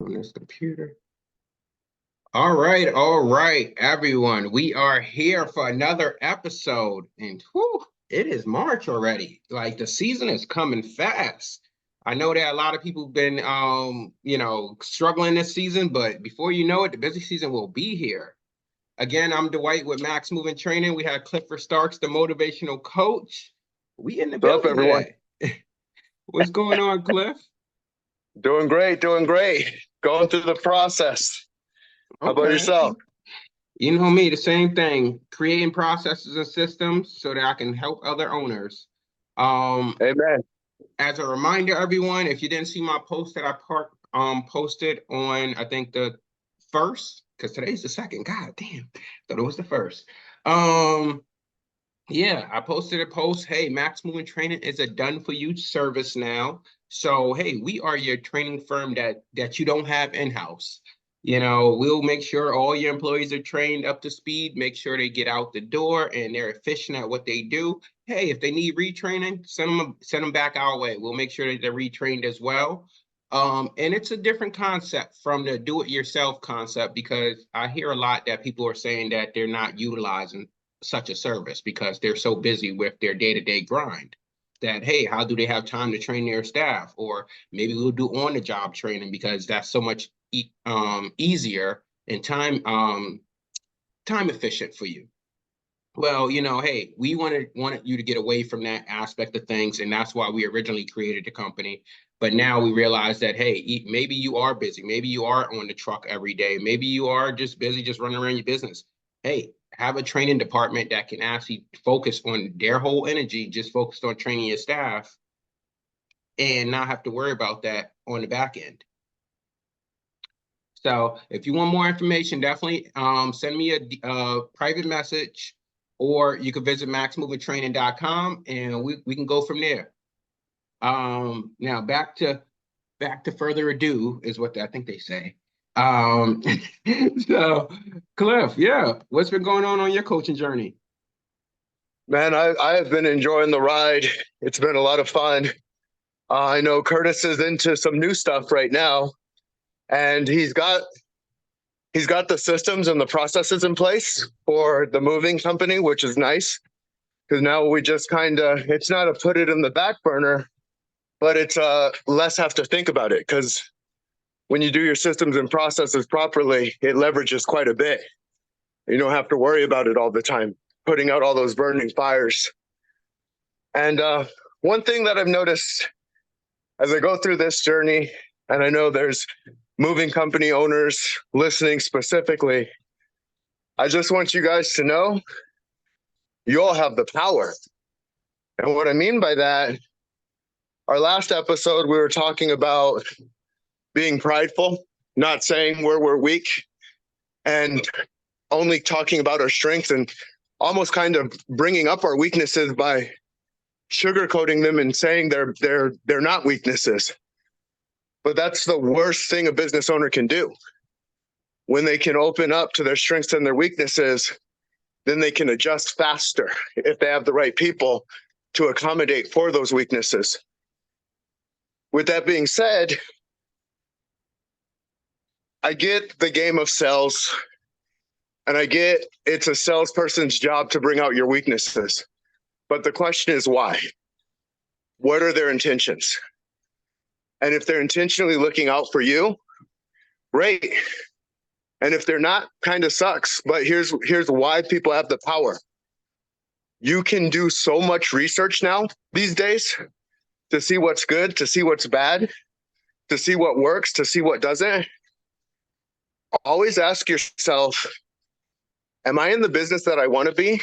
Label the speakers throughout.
Speaker 1: on this computer. All right, everyone. We are here for another episode, and whew, it is March already. Like the season is coming fast. I know that a lot of people have been, struggling this season, but before you know it, the busy season will be here. Again, I'm Dwyght with Max Movement Training. We have Clifford Starks, the motivational coach. We in the
Speaker 2: What's up,
Speaker 1: building
Speaker 2: everyone?
Speaker 1: today. What's going on, Cliff?
Speaker 2: Doing great, doing great. Going through the process. How about
Speaker 1: Okay.
Speaker 2: yourself?
Speaker 1: You know me, the same thing, creating processes and systems so that I can help other owners. Um,
Speaker 2: Amen.
Speaker 1: as a reminder, everyone, if you didn't see my post that posted on, I think the first, because today's the second. God damn, thought it was the first. Yeah, I posted a post. Hey, Max Movement Training is a done for you service now. So, hey, we are your training firm that you don't have in-house. We'll make sure all your employees are trained up to speed, make sure they get out the door and they're efficient at what they do. Hey, if they need retraining, send them back our way. We'll make sure that they're retrained as well. And it's a different concept from the do-it-yourself concept because I hear a lot that people are saying that they're not utilizing such a service because they're so busy with their day-to-day grind that, hey, how do they have time to train their staff? Or maybe we'll do on-the-job training because that's so much easier and time efficient for you. Well, hey, we wanted you to get away from that aspect of things, and that's why we originally created the company. But now we realize that, hey, maybe you are busy. Maybe you are on the truck every day. Maybe you are just busy, just running around your business. Hey, have a training department that can actually focus on their whole energy, just focused on training your staff and not have to worry about that on the back end. So if you want more information, definitely send me a private message, or you can visit maxmovementtraining.com and we can go from there. Now back to further ado is what I think they say. So Cliff, yeah, what's been going on your coaching journey?
Speaker 2: Man, I have been enjoying the ride. It's been a lot of fun. I know Curtis is into some new stuff right now, and he's got the systems and the processes in place for the moving company, which is nice because now we just it's not a put it in the back burner, but it's less have to think about it because when you do your systems and processes properly, it leverages quite a bit. You don't have to worry about it all the time, putting out all those burning fires. And one thing that I've noticed as I go through this journey, and I know there's moving company owners listening specifically, I just want you guys to know you all have the power. And what I mean by that, our last episode, we were talking about being prideful, not saying where we're weak, and only talking about our strengths and almost kind of bringing up our weaknesses by sugarcoating them and saying they're not weaknesses. But that's the worst thing a business owner can do. When they can open up to their strengths and their weaknesses, then they can adjust faster if they have the right people to accommodate for those weaknesses. With that being said, I get the game of sales, and I get it's a salesperson's job to bring out your weaknesses. But the question is why? What are their intentions? And if they're intentionally looking out for you, great. And if they're not, kind of sucks. But here's why people have the power. You can do so much research now these days to see what's good, to see what's bad, to see what works, to see what doesn't. Always ask yourself, am I in the business that I want to be?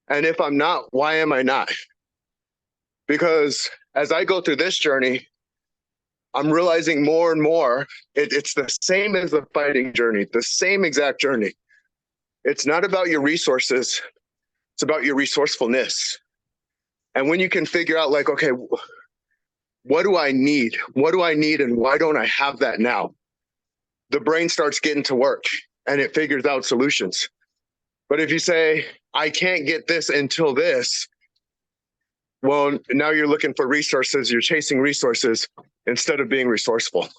Speaker 2: And if I'm not, why am I not? Because as I go through this journey, I'm realizing more and more it's the same as the fighting journey, the same exact journey. It's not about your resources. It's about your resourcefulness. And when you can figure out like, okay, what do I need? What do I need? And why don't I have that now? The brain starts getting to work and it figures out solutions. But if you say, I can't get this until this, well, now you're looking for resources. You're chasing resources instead of being resourceful.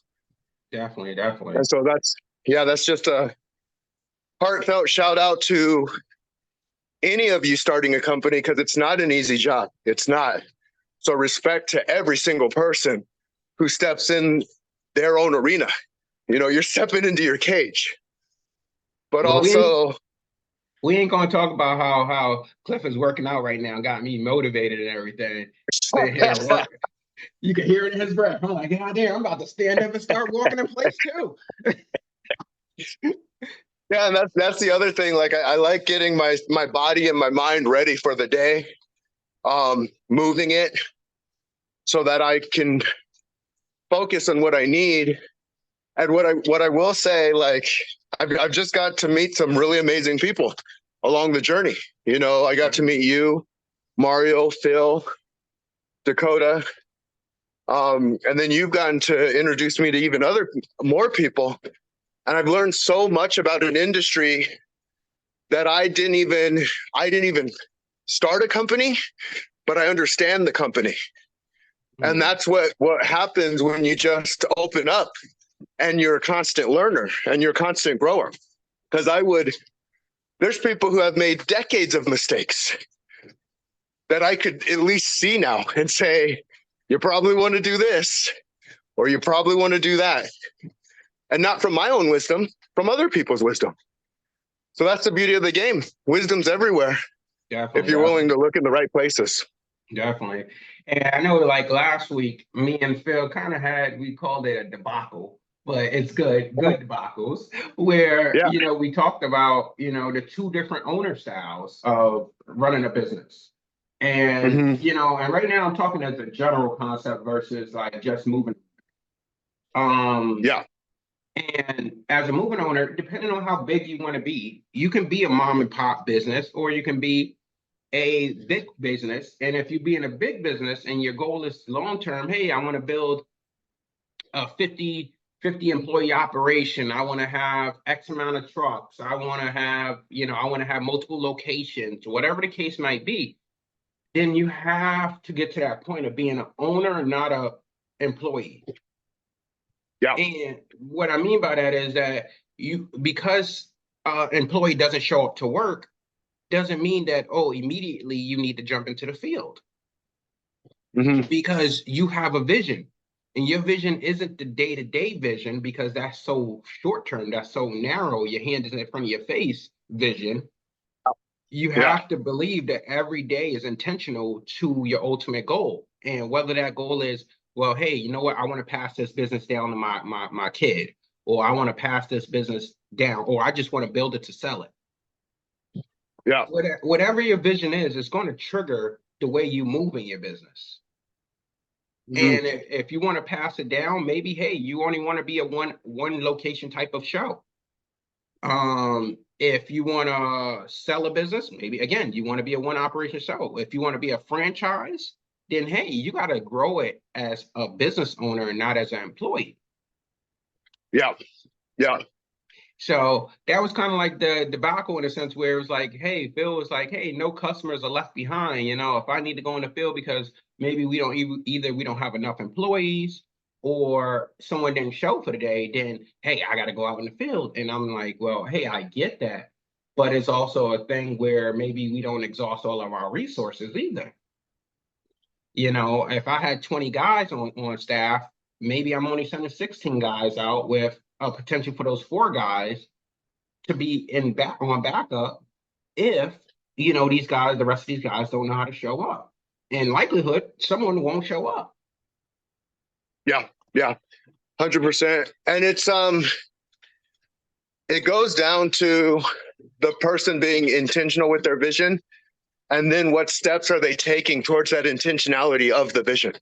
Speaker 1: Definitely, definitely.
Speaker 2: And so that's just a heartfelt shout out to any of you starting a company, because it's not an easy job. It's not. So respect to every single person who steps in their own arena. You're stepping into your cage, but
Speaker 1: Well,
Speaker 2: also,
Speaker 1: we ain't gonna talk about how Cliff is working out right now, got me motivated and everything. Sitting here working. You can hear it in his breath. I'm like, God damn, I'm about to stand up and start walking in place too.
Speaker 2: yeah, and that's the other thing. Like I like getting my body and my mind ready for the day, moving it so that I can focus on what I need. And what I will say, like I've just got to meet some really amazing people along the journey. I got to meet you, Mario, Phil, Dakota, and then you've gotten to introduce me to even more people. And I've learned so much about an industry that I didn't even start a company, but I understand the company. And that's what happens when you just open up and you're a constant learner and you're a constant grower. Because there's people who have made decades of mistakes that I could at least see now and say, you probably want to do this, or you probably want to do that. And not from my own wisdom, from other people's wisdom. So that's the beauty of the game. Wisdom's everywhere.
Speaker 1: Definitely,
Speaker 2: If you're willing to look in the right places.
Speaker 1: definitely. And I know like last week, me and Phil kind of we called it a debacle, but it's good debacles, where,
Speaker 2: Yeah.
Speaker 1: we talked about, the two different owner styles of running a business. And,
Speaker 2: Mm-hmm.
Speaker 1: and right now I'm talking as a general concept versus like just moving. Um,
Speaker 2: Yeah.
Speaker 1: and as a moving owner, depending on how big you want to be, you can be a mom and pop business, or you can be a big business. And if you be in a big business and your goal is long term, hey, I want to build a 50 employee operation. I want to have X amount of trucks. I want to have, I want to have multiple locations, whatever the case might be. Then you have to get to that point of being an owner, not a employee.
Speaker 2: Yeah.
Speaker 1: And what I mean by that is that because employee doesn't show up to work, doesn't mean that, oh, immediately you need to jump into the field.
Speaker 2: Mm-hmm.
Speaker 1: Because you have a vision, and your vision isn't the day-to-day vision, because that's so short-term, that's so narrow, your hand is in front of your face vision. You
Speaker 2: Yeah.
Speaker 1: have to believe that every day is intentional to your ultimate goal. And whether that goal is, well, hey, you know what, I want to pass this business down to my kid, or I want to pass this business down, or I just want to build it to sell it.
Speaker 2: Yeah.
Speaker 1: Whatever your vision is, it's going to trigger the way you move in your business.
Speaker 2: Mm-hmm.
Speaker 1: And if you want to pass it down, maybe, hey, you only want to be a one location type of show. If you want to sell a business, maybe again, you want to be a one operation show. If you want to be a franchise, then hey, you got to grow it as a business owner and not as an employee.
Speaker 2: Yeah. Yeah.
Speaker 1: So that was kind of like the debacle in a sense, where it was like, hey, Phil was like, hey, no customers are left behind. If I need to go in the field because maybe we don't either we don't have enough employees, or someone didn't show for the day, then hey, I got to go out in the field. And I'm like, well, hey, I get that, but it's also a thing where maybe we don't exhaust all of our resources either. If I had 20 guys on staff, maybe I'm only sending 16 guys out, with a potential for those 4 guys to be on backup if the rest of these guys don't know how to show up. In likelihood, someone won't show up.
Speaker 2: Yeah. Yeah. 100%. And it goes down to the person being intentional with their vision, and then what steps are they taking towards that intentionality of the vision.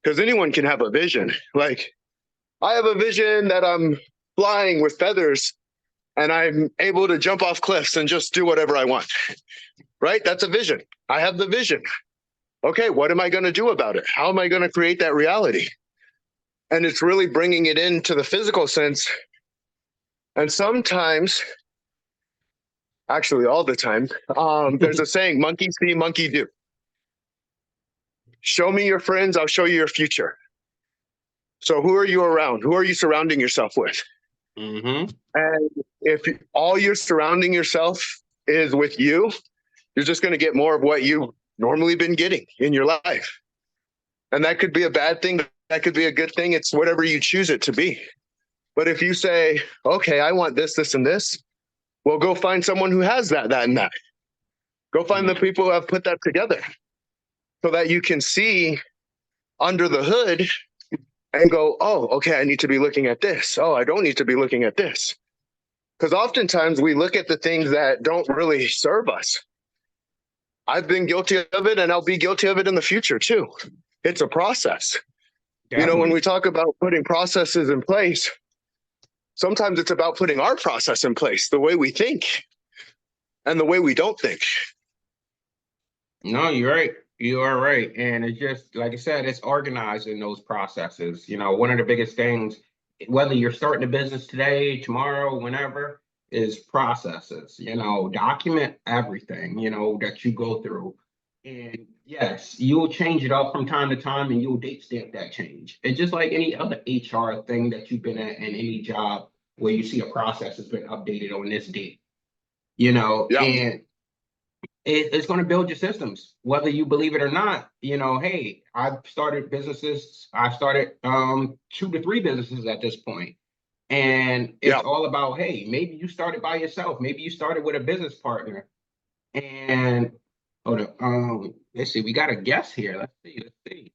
Speaker 2: Because anyone can have a vision. Like, I have a vision that I'm flying with feathers and I'm able to jump off cliffs and just do whatever I want. Right? That's a vision. I have the vision. Okay, what am I going to do about it? How am I going to create that reality? And it's really bringing it into the physical sense. And sometimes, actually all the time, there's a saying, monkey see, monkey do. Show me your friends, I'll show you your future. So who are you around? Who are you surrounding yourself with?
Speaker 1: Mm-hmm.
Speaker 2: And if all you're surrounding yourself is with you, you're just going to get more of what you normally been getting in your life. And that could be a bad thing. That could be a good thing. It's whatever you choose it to be. But if you say, okay, I want this, this, and this, well, go find someone who has that, and that. Go find the people who have put that together so that you can see under the hood and go, oh, okay, I need to be looking at this. Oh, I don't need to be looking at this. Because oftentimes we look at the things that don't really serve us. I've been guilty of it, and I'll be guilty of it in the future too. It's a process.
Speaker 1: Definitely.
Speaker 2: You know, when we talk about putting processes in place, sometimes it's about putting our process in place, the way we think and the way we don't think.
Speaker 1: No, you're right. You are right. And it's just, like I said, it's organizing those processes. You know, one of the biggest things, whether you're starting a business today, tomorrow, whenever, is processes. You know, document everything, you know, that you go through. And yes, you'll change it up from time to time and you'll date stamp that change. It's just like any other HR thing that you've been at in any job where you see a process has been updated on this date, you know,
Speaker 2: Yeah.
Speaker 1: and it's going to build your systems, whether you believe it or not. You know, hey, I've started businesses. I started 2 to 3 businesses at this point. And it's all about, hey, maybe you started by yourself. Maybe you started with a business partner. And hold on, let's see, we got a guest here. Let's see.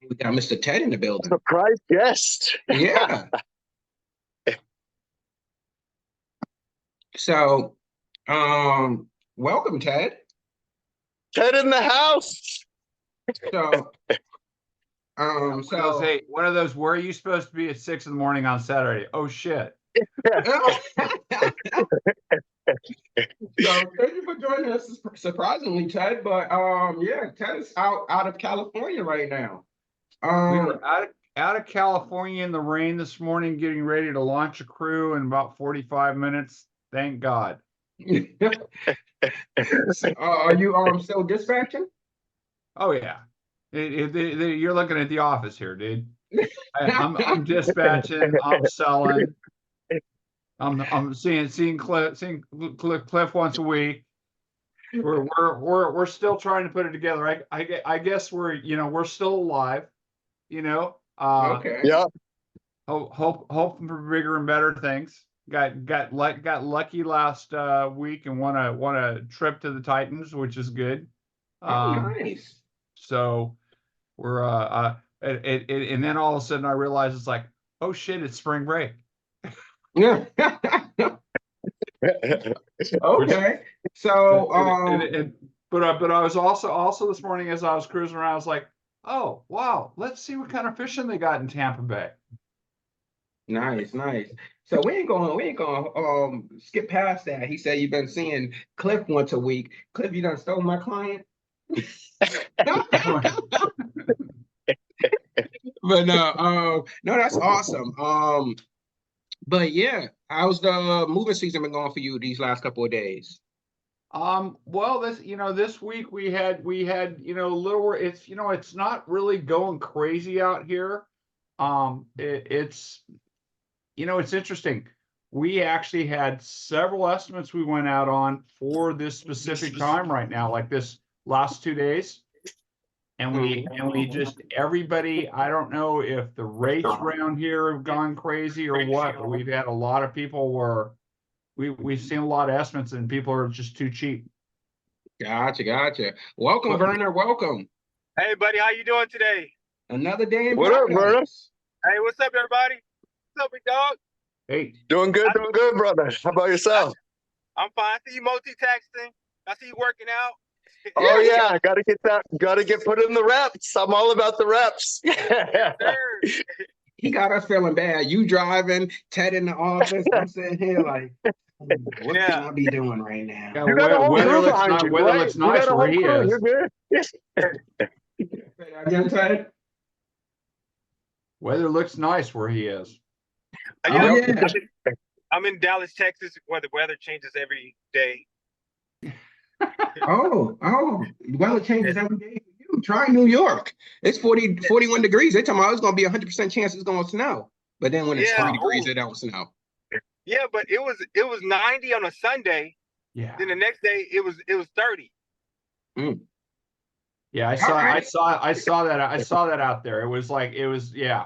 Speaker 1: We got Mr. Ted in the building.
Speaker 2: Surprise guest.
Speaker 1: Yeah. So, welcome, Ted.
Speaker 2: Ted in the house.
Speaker 1: So,
Speaker 3: Hey, one of those, where are you supposed to be at 6 a.m. on Saturday? Oh shit.
Speaker 1: So thank you for joining us, surprisingly, Ted. But yeah, Ted is out of California right now.
Speaker 3: We were out of California in the rain this morning, getting ready to launch a crew in about 45 minutes. Thank God.
Speaker 1: Are you still dispatching?
Speaker 3: Oh yeah. You're looking at the office here, dude. I'm dispatching. I'm selling. I'm seeing Cliff once a week. We're still trying to put it together. I guess we're still alive. You know.
Speaker 1: Okay.
Speaker 2: Yeah.
Speaker 3: Hoping for bigger and better things. Got lucky last week and won a trip to the Titans, which is good.
Speaker 1: Nice.
Speaker 3: So we're and then all of a sudden I realized it's like, oh shit, it's spring break.
Speaker 1: Yeah. Okay. So
Speaker 3: but I was also this morning as I was cruising around, I was like, oh wow, let's see what kind of fishing they got in Tampa Bay.
Speaker 1: Nice. So we ain't gonna skip past that. He said you've been seeing Cliff once a week. Cliff, you done stole my client. But no, that's awesome. But yeah, how's the moving season been going for you these last couple of days?
Speaker 3: Well, this week we had little, it's not really going crazy out here. It's interesting. We actually had several estimates we went out on for this specific time right now, like this last 2 days. And we just, everybody, I don't know if the rates around here have gone crazy or what, but we've had a lot of people where we've seen a lot of estimates and people are just too cheap.
Speaker 1: Gotcha. Welcome, Werner. Welcome.
Speaker 4: Hey, buddy, how you doing today?
Speaker 1: Another day in
Speaker 2: What up, Werner?
Speaker 4: Hey, what's up, everybody? What's up, big dog?
Speaker 3: Hey.
Speaker 2: Doing good, brother. How about yourself?
Speaker 4: I'm fine. I see you multitasking. I see you working out.
Speaker 2: Oh yeah, gotta get put in the reps. I'm all about the reps.
Speaker 4: Yes, sir.
Speaker 1: He got us feeling bad. You driving, Ted in the office. I'm sitting here like, what can I be doing right now?
Speaker 3: Yeah, weather looks nice where he is.
Speaker 2: You're good.
Speaker 1: Again, Ted?
Speaker 3: Weather looks nice where he is.
Speaker 1: Yeah.
Speaker 4: I'm in Dallas, Texas, where the weather changes every day.
Speaker 1: Oh, weather changes every day for Try New York. It's 41 degrees. They're talking about it's going to be 100% chance it's going to snow. But then when it's
Speaker 4: Yeah.
Speaker 1: 3 degrees, it don't snow.
Speaker 4: Yeah, but it was 90 on a Sunday.
Speaker 3: Yeah.
Speaker 4: Then the next day it was 30.
Speaker 1: Mm.
Speaker 3: Yeah, I saw that out there. It was yeah.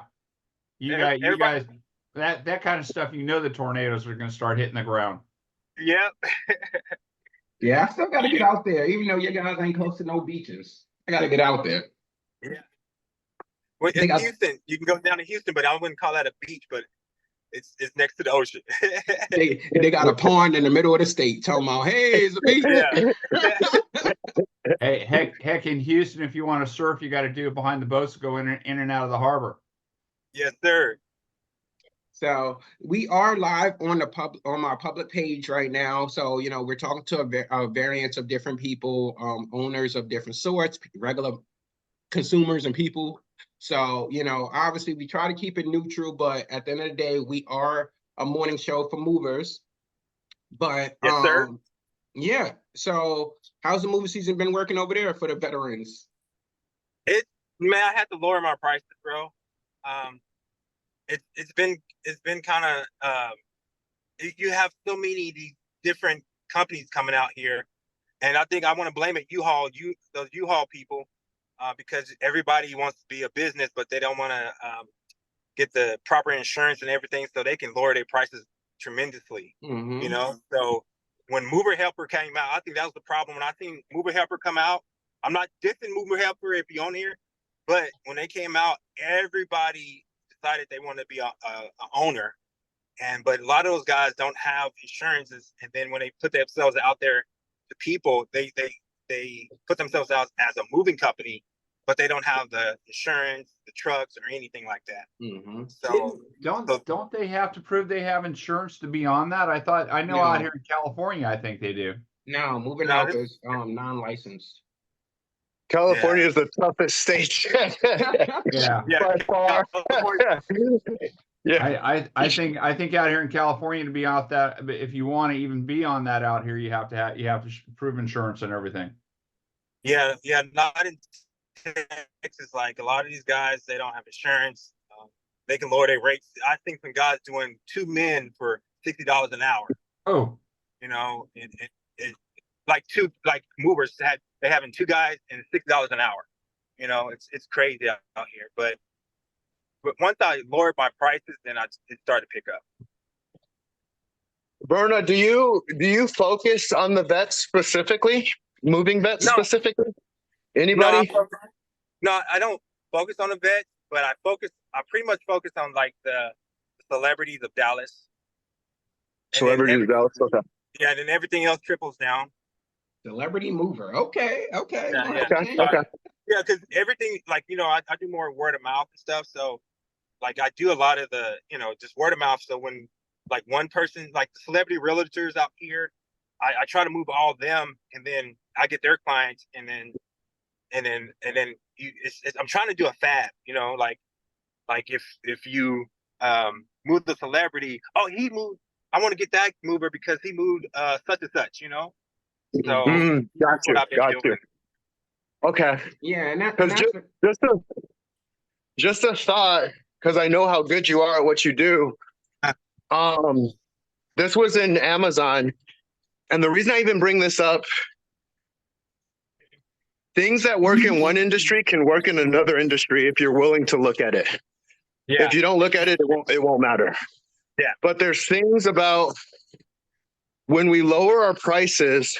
Speaker 3: You guys, that kind of stuff, the tornadoes are going to start hitting the ground.
Speaker 4: Yep.
Speaker 1: Yeah, I still got to get out there, even though you guys ain't close to no beaches. I got to get out there.
Speaker 4: Yeah. Well, in Houston, you can go down to Houston, but I wouldn't call that a beach, but it's next to the ocean.
Speaker 1: they got a pond in the middle of the state talking about, hey, it's a beach.
Speaker 4: Yeah.
Speaker 3: Hey, heck, in Houston, if you want to surf, you got to do it behind the boats to go in and out of the harbor.
Speaker 4: Yes, sir.
Speaker 1: So we are live on my public page right now. So, we're talking to a variance of different people, owners of different sorts, regular consumers and people. So, obviously we try to keep it neutral, but at the end of the day, we are a morning show for movers. But
Speaker 4: yes, sir.
Speaker 1: Yeah. So how's the movie season been working over there for the veterans?
Speaker 4: Man, I had to lower my prices, bro. It's been kind of you have so many of these different companies coming out here, and I think I want to blame it those U-Haul people, because everybody wants to be a business, but they don't want to get the proper insurance and everything, so they can lower their prices tremendously.
Speaker 1: Mm-hmm.
Speaker 4: So when Mover Helper came out, I think that was the problem. When I seen Mover Helper come out, I'm not dissing Mover Helper if you're on here, but when they came out, everybody decided they want to be a owner, but a lot of those guys don't have insurances, and then when they put themselves out there to people, they put themselves out as a moving company, but they don't have the insurance, the trucks, or anything like that.
Speaker 1: Mm-hmm.
Speaker 4: So
Speaker 3: don't they have to prove they have insurance to be on that? I know out here in California, I think they do.
Speaker 1: No, moving help is non-licensed.
Speaker 2: California is the toughest state.
Speaker 3: Yeah.
Speaker 2: By far.
Speaker 3: Yeah. I think out here in California to be out that, if you want to even be on that out here, you have to prove insurance and everything.
Speaker 4: Yeah, not in Texas. Like a lot of these guys, they don't have insurance. They can lower their rates. I think some guys doing 2 men for $60 an hour.
Speaker 3: Oh,
Speaker 4: like movers they having 2 guys and $60 an hour. It's crazy out here. But once I lowered my prices, then it started to pick up.
Speaker 2: Berna, do you focus on the vets specifically? Moving vets specifically? Anybody?
Speaker 4: No, I don't focus on the vets, but I pretty much focus on like the celebrities of Dallas.
Speaker 2: Celebrities of Dallas, okay.
Speaker 4: Yeah, and then everything else triples down.
Speaker 1: Celebrity mover. Okay.
Speaker 4: Yeah, because everything, like, I do more word of mouth and stuff. So, like, I do a lot of the, just word of mouth. So when, like, one person, like the celebrity realtors out here, I try to move all of them, and then I get their clients, and then I'm trying to do a fab, like if you move the celebrity, he moved, I want to get that mover because he moved such and such, So
Speaker 2: got you. Okay.
Speaker 1: Yeah, and
Speaker 2: because just a thought, because I know how good you are at what you do. This was in Amazon, and the reason I even bring this up, things that work in one industry can work in another industry if you're willing to look at it.
Speaker 4: Yeah.
Speaker 2: If you don't look at it, it won't matter.
Speaker 4: Yeah.
Speaker 2: But there's things about when we lower our prices,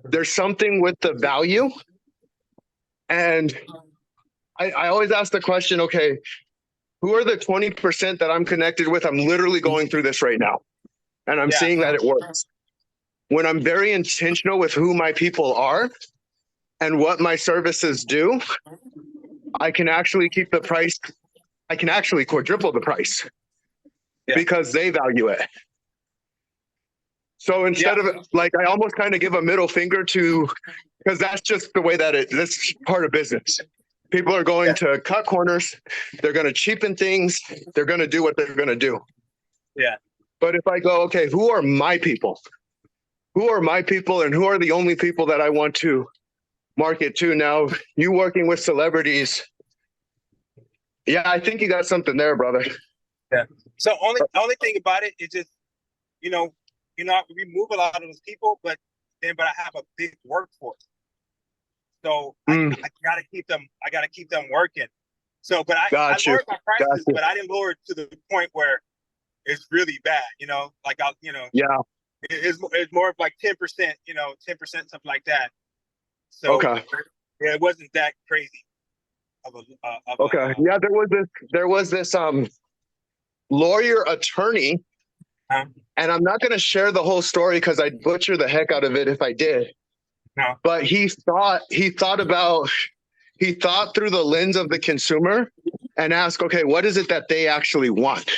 Speaker 2: there's something with the value. And I always ask the question, okay, who are the 20% that I'm connected with? I'm literally going through this right now, and I'm seeing that it works. When I'm very intentional with who my people are and what my services do, I can actually keep the price. I can actually quadruple the price because they value it. So instead of like, I almost kind of give a middle finger to, because that's just the way that's part of business. People are going to cut corners. They're going to cheapen things. They're going to do what they're going to do.
Speaker 4: Yeah.
Speaker 2: But if I go, okay, who are my people? Who are my people, and who are the only people that I want to market too now. You working with celebrities. Yeah, I think you got something there, brother.
Speaker 4: Yeah. So only thing about it is just, you know, we move a lot of those people, but I have a big workforce. So I gotta keep them working. So, but I
Speaker 2: Got you.
Speaker 4: lowered my prices, but I didn't lower it to the point where it's really bad, like
Speaker 2: Yeah.
Speaker 4: it's more of like 10%, 10%, something like that. So
Speaker 2: Okay.
Speaker 4: yeah, it wasn't that crazy
Speaker 2: Okay. Yeah, there was this lawyer attorney, and I'm not going to share the whole story because I'd butcher the heck out of it if I did.
Speaker 4: No.
Speaker 2: But he thought through the lens of the consumer and asked, okay, what is it that they actually want?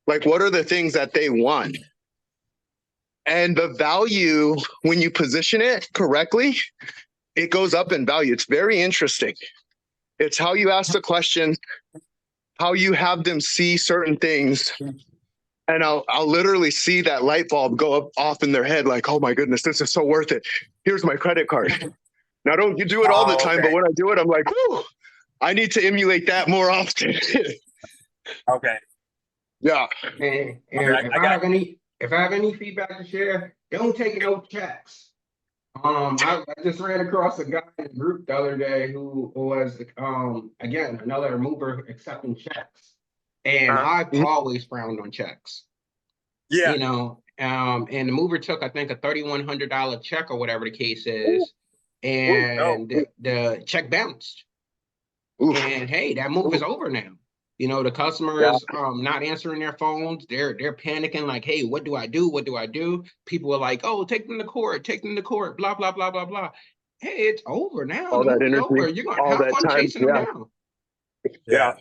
Speaker 2: Like, what are the things that they want? And the value, when you position it correctly, it goes up in value. It's very interesting. It's how you ask the question, how you have them see certain things. And I'll literally see that light bulb go up off in their head, like, oh my goodness, this is so worth it. Here's my credit card. Now, don't you do it all the time, but when I do it, I'm like, whoo, I need to emulate that more often.
Speaker 4: Okay.
Speaker 2: Yeah.
Speaker 1: And if I have any feedback to share, don't take no checks. I just ran across a guy in the group the other day who was again another mover accepting checks, and I've always frowned on checks.
Speaker 4: Yeah.
Speaker 1: And the mover took, I think, a $3,100 check or whatever the case is, and the check bounced.
Speaker 2: Oof.
Speaker 1: And hey, that move is over now. The customers not answering their phones. They're panicking like, hey, what do I do? What do I do? People are like, oh, take them to court, blah, blah, blah, blah, blah. Hey, it's over now.
Speaker 2: All
Speaker 1: the
Speaker 2: that
Speaker 1: move is
Speaker 2: energy,
Speaker 1: over. You're gonna
Speaker 2: all
Speaker 1: have
Speaker 2: that
Speaker 1: fun
Speaker 2: time.
Speaker 1: chasing them down.
Speaker 2: Yeah.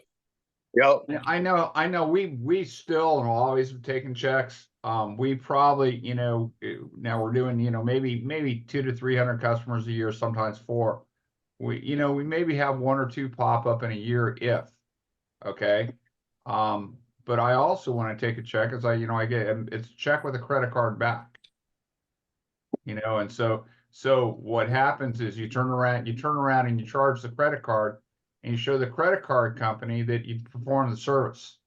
Speaker 2: Yep.
Speaker 3: I know we still and always have taken checks. We probably, now we're doing, maybe 200 to 300 customers a year, sometimes 4. We maybe have 1 or 2 pop up in a year if, okay. But I also, when I take a check, it's like, I get, it's a check with a credit card back, and so what happens is you turn around and you charge the credit card and you show the credit card company that you perform the service.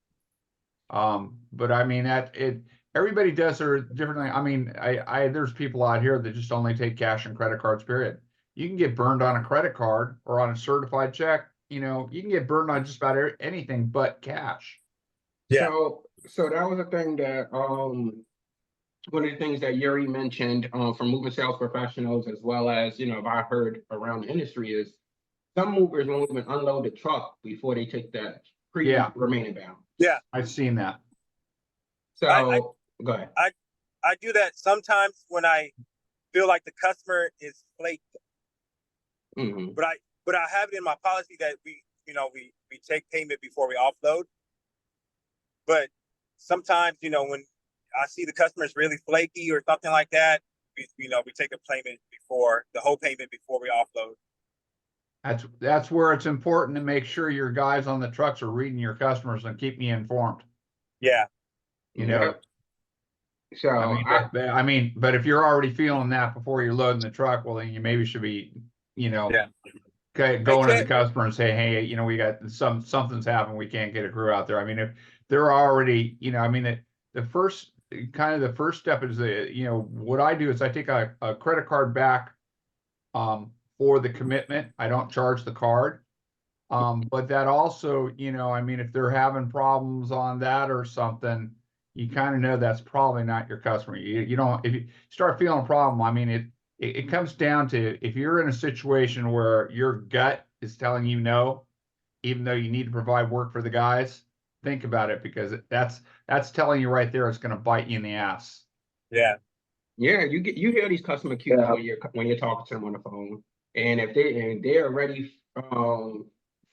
Speaker 3: But I mean everybody does their different thing. I mean, there's people out here that just only take cash and credit cards, period. You can get burned on a credit card or on a certified check. You can get burned on just about anything but cash.
Speaker 4: Yeah.
Speaker 1: So that was a thing that one of the things that Yuri mentioned from moving sales professionals, as well as I heard around the industry, is some movers won't even unload the truck before they take that remaining balance.
Speaker 4: Yeah,
Speaker 3: I've seen that.
Speaker 1: So go ahead.
Speaker 4: I do that sometimes when I feel like the customer is flaky.
Speaker 1: Mm-hmm.
Speaker 4: But I have it in my policy that we take payment before we offload. But sometimes, when I see the customer is really flaky or something like that, we take a payment the whole payment before we offload.
Speaker 3: That's where it's important to make sure your guys on the trucks are reading your customers and keeping you informed.
Speaker 4: Yeah.
Speaker 1: So
Speaker 3: I mean, but if you're already feeling that before you're loading the truck, well, then you maybe should be, okay, going to the customer and say, hey, we got something's happened. We can't get a crew out there. I mean, if they're already, the first step is what I do is I take a credit card back for the commitment. I don't charge the card. But that also, if they're having problems on that or something, you kind of know that's probably not your customer. You don't, if you start feeling a problem, I mean, it comes down to, if you're in a situation where your gut is telling you no, even though you need to provide work for the guys, think about it, because that's telling you right there it's going to bite you in the ass.
Speaker 4: Yeah.
Speaker 1: Yeah, you hear these customer cues when you're talking to them on the phone, and if they're already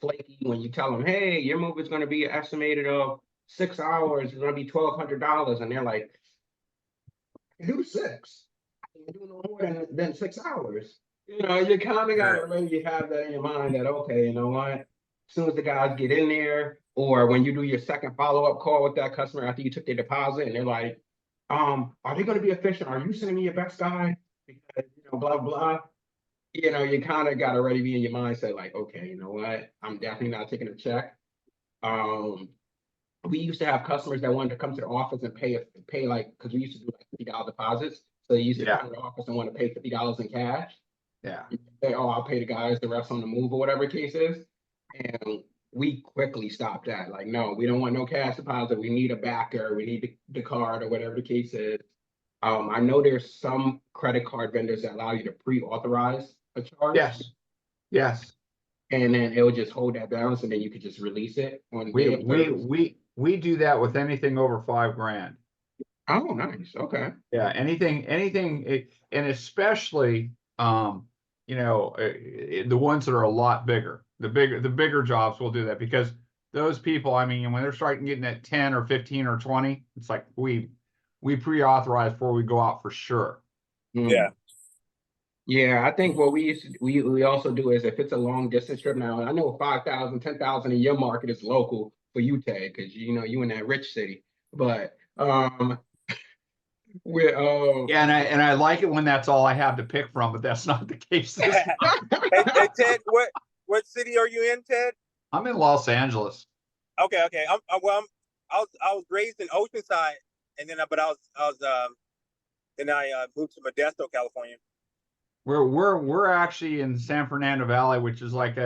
Speaker 1: flaky when you tell them, hey, your move is going to be estimated of 6 hours, it's going to be $1,200, and they're like, do 6. I can do no more than 6 hours. You kind of got to already have that in your mind that, okay, you know what? As soon as the guys get in there, or when you do your second follow-up call with that customer after you took their deposit, and they're like, are they going to be efficient? Are you sending me your best guy? Because, blah, blah. you know, you kind of got to already be in your mindset, like, okay, you know what? I'm definitely not taking a check. We used to have customers that wanted to come to the office and pay like, because we used to do like $50 deposits. So they used to come to the office and want to pay $50 in cash.
Speaker 3: Yeah.
Speaker 1: Say, oh, I'll pay the guys, the rest on the move or whatever the case is. And we quickly stopped that. Like, no, we don't want no cash deposit. We need a backer. We need the card or whatever the case is. I know there's some credit card vendors that allow you to pre-authorize a charge.
Speaker 3: Yes. Yes.
Speaker 1: And then it'll just hold that balance, and then you could just release it on day of service.
Speaker 3: We do that with anything over $5,000.
Speaker 1: Oh, nice. Okay.
Speaker 3: Yeah, anything, and especially, you know, the ones that are a lot bigger, the bigger jobs will do that, because those people, I mean, when they're starting getting at 10 or 15 or 20, it's like we pre-authorize before we go out for sure.
Speaker 4: Yeah.
Speaker 1: Yeah, I think what we also do is, if it's a long distance trip. Now I know 5,000, 10,000 in your market is local for you, Ted, because you know you in that rich city. But we're
Speaker 3: Yeah, and I like it when that's all I have to pick from, but that's not the case this month.
Speaker 4: Hey, Ted, what city are you in, Ted?
Speaker 3: I'm in Los Angeles.
Speaker 4: Okay. I was raised in Oceanside, and then then I moved to Modesto, California.
Speaker 3: We're actually in San Fernando Valley, which is like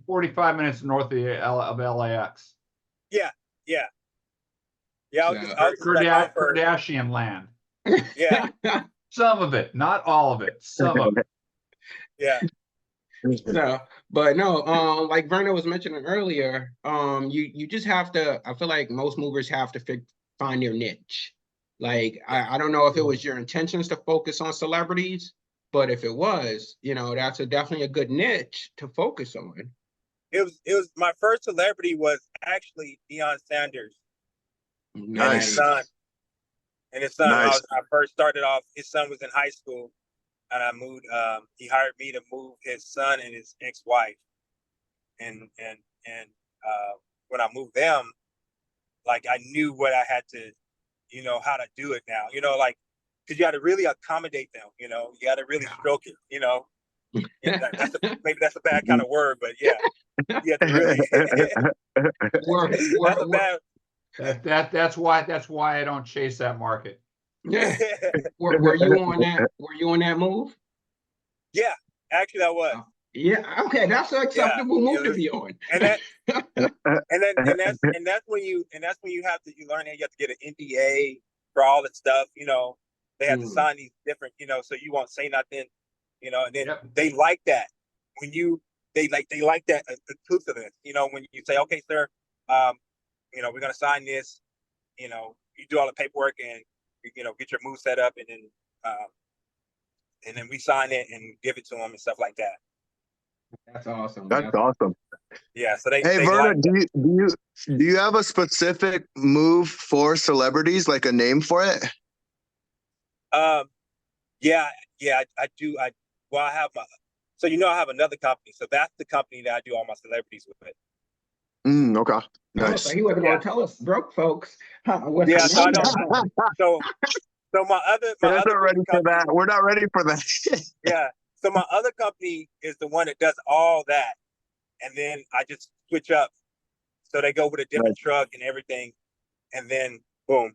Speaker 3: 45 minutes north of LAX.
Speaker 4: Yeah. I was just
Speaker 3: Kardashian land.
Speaker 4: Yeah.
Speaker 3: Some of it, not all of it. Some of it.
Speaker 4: Yeah.
Speaker 1: No, but no, like Verna was mentioning earlier, you just have to. I feel like most movers have to find their niche. Like I don't know if it was your intentions to focus on celebrities, but if it was, you know, that's definitely a good niche to focus on.
Speaker 4: It was my first celebrity was actually Deion Sanders.
Speaker 2: Nice.
Speaker 4: And his son.
Speaker 2: Nice.
Speaker 4: I first started off. His son was in high school, and I moved. He hired me to move his son and his ex-wife. And when I moved them, like I knew what I had to, you know, how to do it now. You know, like, because you got to really accommodate them. You know, you got to really stroke it. You know, maybe that's a bad kind of word, but yeah, you have to really. That's a bad.
Speaker 3: That's why I don't chase that market.
Speaker 1: Yeah. Were you on that? Were you on that move?
Speaker 4: Yeah, actually, I was.
Speaker 1: Yeah. Okay, that's an acceptable move to be on.
Speaker 4: And that's when you have to learn that you have to get an NDA for all that stuff. You know, they have to sign these different. You know, so you won't say nothing. You know, and then they like that when they like that inclusiveness. You know, when you say, okay, sir, you know, we're gonna sign this. You know, you do all the paperwork and you know get your move set up, and then we sign it and give it to them and stuff like that.
Speaker 1: That's awesome.
Speaker 2: That's awesome.
Speaker 4: Yeah. So they.
Speaker 2: Hey,
Speaker 4: they
Speaker 2: Verna,
Speaker 4: like
Speaker 2: do you have a specific move for celebrities, like a name for it?
Speaker 4: Yeah, I do. I have so you know I have another company, so that's the company that I do all my celebrities with.
Speaker 2: Okay. Nice.
Speaker 1: So he wasn't going to tell us, broke folks.
Speaker 4: Yeah, so I don't. So my other
Speaker 2: ready for that. We're not ready for that.
Speaker 4: Yeah. So my other company is the one that does all that, and then I just switch up. So they go with a different truck and everything, and then boom.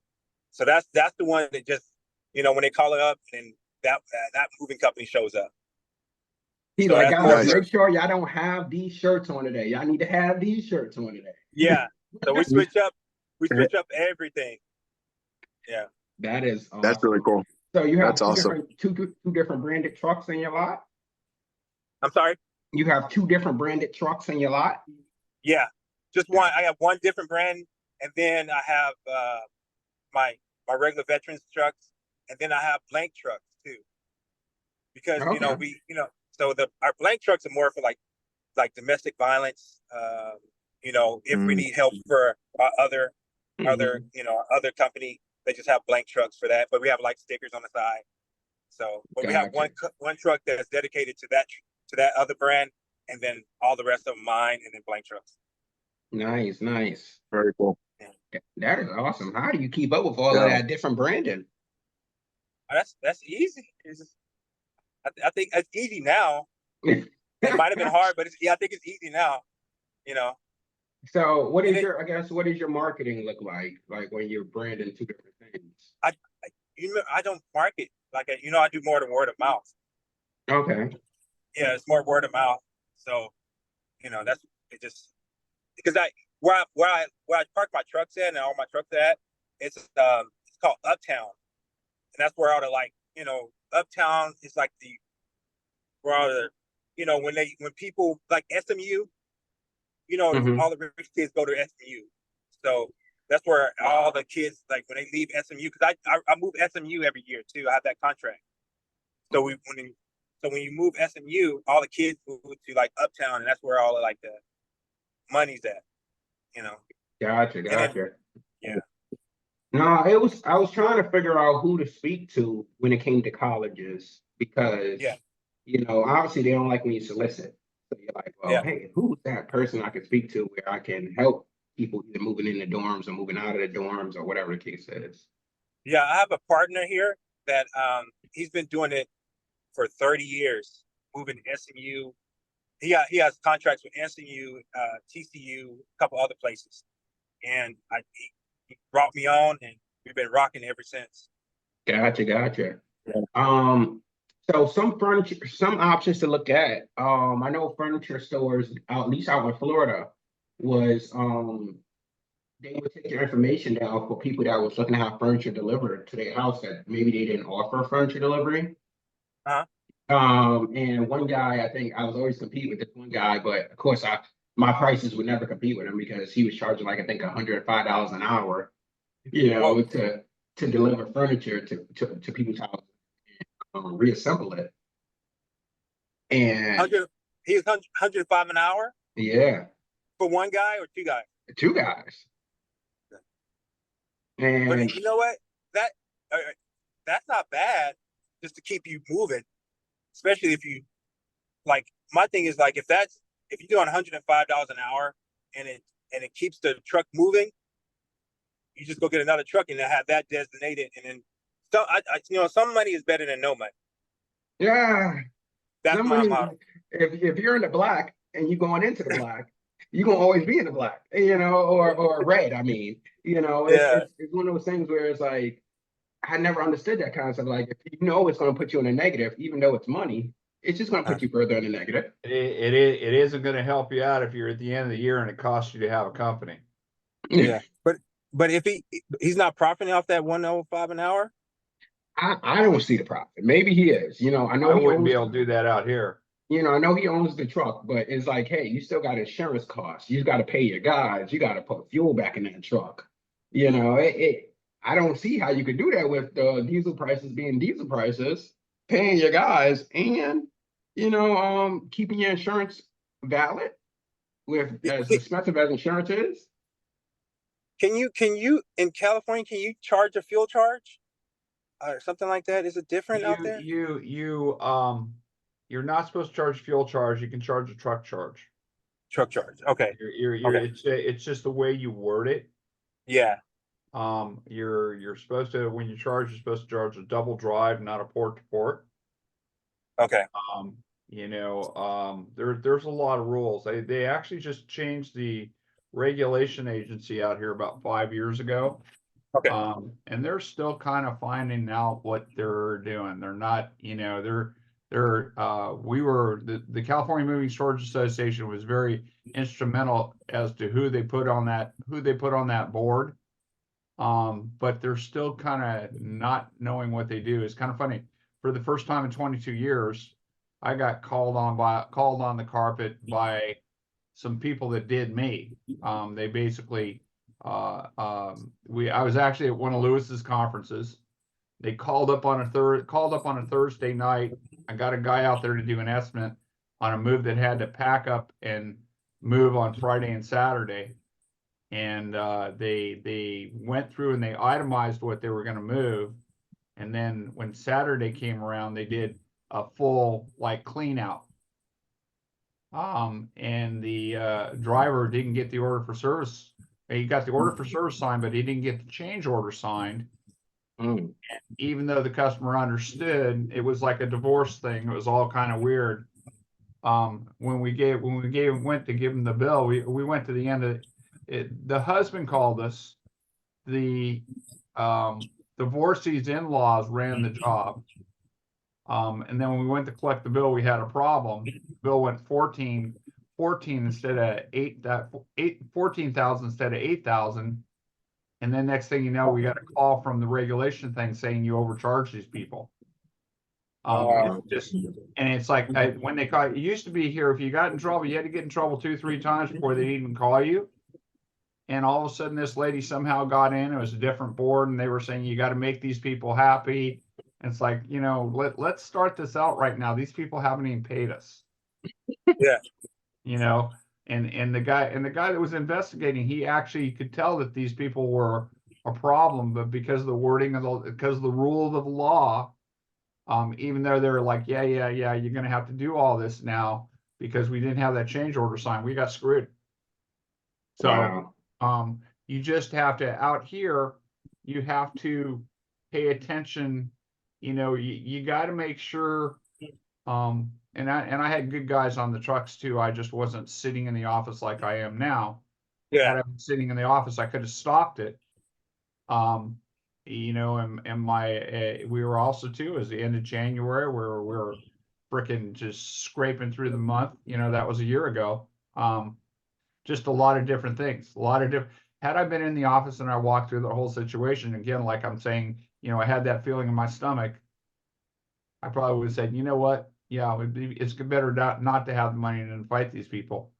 Speaker 4: So that's the one that just, you know, when they call it up, and that moving company shows up.
Speaker 1: He's like, guys, make sure y'all don't have these shirts on today. Y'all need to have these shirts on today.
Speaker 4: Yeah. So we switch up everything. Yeah.
Speaker 1: That is awesome.
Speaker 2: That's really cool.
Speaker 1: So you have
Speaker 2: two
Speaker 1: different branded trucks in your lot?
Speaker 4: I'm sorry?
Speaker 1: You have 2 different branded trucks in your lot?
Speaker 4: Yeah. Just one. I have one different brand, and then I have my regular veterans trucks, and then I have blank trucks too. Because you know, so our blank trucks are more for like domestic violence. You know, if we need help for our other company, they just have blank trucks for that. But we have like stickers on the side. So, but we have one truck that's dedicated to that other brand, and then all the rest of them mine, and then blank trucks.
Speaker 1: Nice.
Speaker 2: Very cool.
Speaker 1: Yeah. That is awesome. How do you keep up with all of that different branding?
Speaker 4: That's easy. I think it's easy now. It might have been hard, but I think it's easy now.
Speaker 1: So what
Speaker 4: And
Speaker 1: is your, I guess, what does your marketing look like when you're branding two different things?
Speaker 4: I don't market like I do more than word of mouth.
Speaker 1: Okay.
Speaker 4: Yeah, it's more word of mouth. So that's it. Just because where I park my trucks at and all my trucks at, it's called Uptown, and that's where all the Uptown is like where all the when people like SMU,
Speaker 1: Mhm.
Speaker 4: all the rich kids go to SMU. So that's where all the kids, like when they leave SMU, because I move SMU every year too. I have that contract. So when you move SMU, all the kids move to like Uptown, and that's where all the money's at.
Speaker 1: Gotcha,
Speaker 4: And then
Speaker 1: gotcha.
Speaker 4: yeah,
Speaker 1: No, I was trying to figure out who to speak to when it came to colleges because,
Speaker 4: yeah,
Speaker 1: obviously they don't like when you solicit. So you're like, well,
Speaker 4: yeah,
Speaker 1: hey, who's that person I can speak to where I can help people either moving in the dorms or moving out of the dorms or whatever the case is.
Speaker 4: yeah. I have a partner here that he's been doing it for 30 years, moving SMU. He has contracts with SMU, TCU, a couple other places, and he brought me on, and we've been rocking ever since.
Speaker 1: Gotcha, gotcha.
Speaker 4: Yeah.
Speaker 1: So some furniture, some options to look at. I know furniture stores, at least out in Florida, was they would take your information down for people that was looking to have furniture delivered to their house that maybe they didn't offer furniture delivery.
Speaker 4: Uh-huh.
Speaker 1: And one guy, I think I was always compete with this one guy, but of course my prices would never compete with him because he was charging like I think $105 an hour,
Speaker 4: Whoa,
Speaker 1: to deliver furniture to people's houses and reassemble it. And
Speaker 4: 100. He was 105 an hour
Speaker 1: yeah,
Speaker 4: for one guy or two guys.
Speaker 1: two guys.
Speaker 4: But
Speaker 1: And
Speaker 4: you know what? That uh, that's not bad, just to keep you moving. Especially if you like. My thing is like if you're doing $105 an hour and it keeps the truck moving, you just go get another truck and have that designated, and then some money is better than no money.
Speaker 1: yeah,
Speaker 4: That's my
Speaker 1: somebody,
Speaker 4: model.
Speaker 1: if you're in the black and you're going into the black, you're gonna always be in the black, or red. I mean,
Speaker 4: Yeah.
Speaker 1: it's one of those things where it's like I never understood that concept. Like if it's gonna put you in a negative, even though it's money, it's just gonna put you further in the negative.
Speaker 3: It isn't going to help you out if you're at the end of the year and it costs you to have a company.
Speaker 4: Yeah. But if he's not profiting off that 105 an hour.
Speaker 1: I don't see the profit. Maybe he is. I know
Speaker 3: I
Speaker 1: he
Speaker 3: wouldn't be
Speaker 1: owns.
Speaker 3: able to do that out here.
Speaker 1: I know he owns the truck, but it's like, hey, you still got insurance costs. You got to pay your guys. You got to put fuel back in that truck. I don't see how you could do that with diesel prices being diesel prices, paying your guys, and keeping your insurance valid with as expensive as insurance is.
Speaker 4: Can you in California? Can you charge a fuel charge or something like that? Is it different out there?
Speaker 3: You're not supposed to charge fuel charge. You can charge a truck charge.
Speaker 4: Truck charge. Okay. Okay.
Speaker 3: It's just the way you word it.
Speaker 4: Yeah.
Speaker 3: You're supposed to, when you charge, you're supposed to charge a double drive, not a port to port.
Speaker 4: Okay.
Speaker 3: There's a lot of rules. They actually just changed the regulation agency out here about 5 years ago.
Speaker 4: Okay.
Speaker 3: And they're still kind of finding out what they're doing. They're not, the California Moving Storage Association was very instrumental as to who they put on that board. But they're still kind of not knowing what they do. It's kind of funny. For the first time in 22 years, I got called on the carpet by some people that did me. They basically, I was actually at one of Lewis's conferences. They called up on a Thursday night. I got a guy out there to do an estimate on a move that had to pack up and move on Friday and Saturday. And they went through and they itemized what they were going to move. And then when Saturday came around, they did a full clean out. And the driver didn't get the order for service. He got the order for service signed, but he didn't get the change order signed.
Speaker 1: Mm.
Speaker 3: Even though the customer understood, it was like a divorce thing. It was all kind of weird. when we went to give him the bill, we went to the end of it. The husband called us. The divorcee's in-laws ran the job. And then when we went to collect the bill, we had a problem. The bill went 14 instead of 14,000 instead of 8,000. And then next thing you know, we got a call from the regulation thing saying you overcharged these people. And it's like when they call, it used to be here, if you got in trouble, you had to get in trouble 2-3 times before they'd even call you. And all of a sudden, this lady somehow got in. It was a different board, and they were saying you got to make these people happy. And it's like, let's start this out right now. These people haven't even paid us.
Speaker 4: Yeah.
Speaker 3: And the guy that was investigating, he actually could tell that these people were a problem, but because of the wording because of the rule of the law, even though they're like, yeah, you're going to have to do all this now because we didn't have that change order signed, we got screwed. So,
Speaker 1: Wow.
Speaker 3: you just have to, out here, you have to pay attention. You got to make sure, and I had good guys on the trucks too. I just wasn't sitting in the office like I am now.
Speaker 4: Yeah.
Speaker 3: Had I been sitting in the office, I could have stopped it. And we were also too, as the end of January, where we're freaking just scraping through the month. That was a year ago. Just a lot of different things, had I been in the office and I walked through the whole situation again, like I'm saying, I had that feeling in my stomach, I probably would have said, you know what? Yeah, it's better not to have the money than fight these people.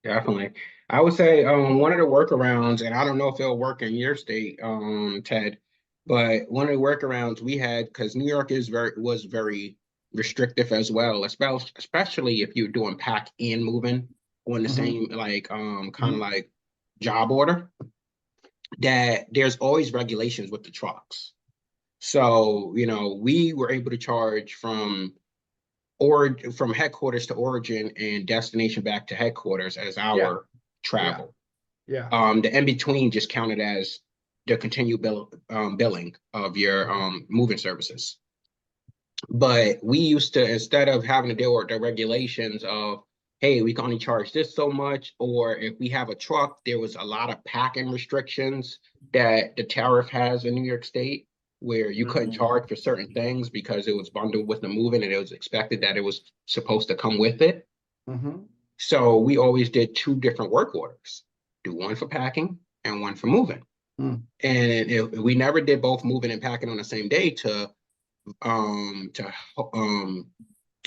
Speaker 1: Definitely. I would say one of the workarounds, and I don't know if it'll work in your state, Ted, but one of the workarounds we had, because New York was very restrictive as well, especially if you're doing pack and moving on the same kind of like job order, that there's always regulations with the trucks. So, we were able to charge from headquarters to origin and destination back to headquarters as our travel.
Speaker 3: Yeah.
Speaker 1: The in between just counted as the continued billing of your moving services. But we used to, instead of having to deal with the regulations of, hey, we can only charge this so much, or if we have a truck, there was a lot of packing restrictions that the tariff has in New York State, where you couldn't charge for certain things because it was bundled with the moving and it was expected that it was supposed to come with it. So we always did 2 different work orders, do one for packing and one for moving. And we never did both moving and packing on the same day to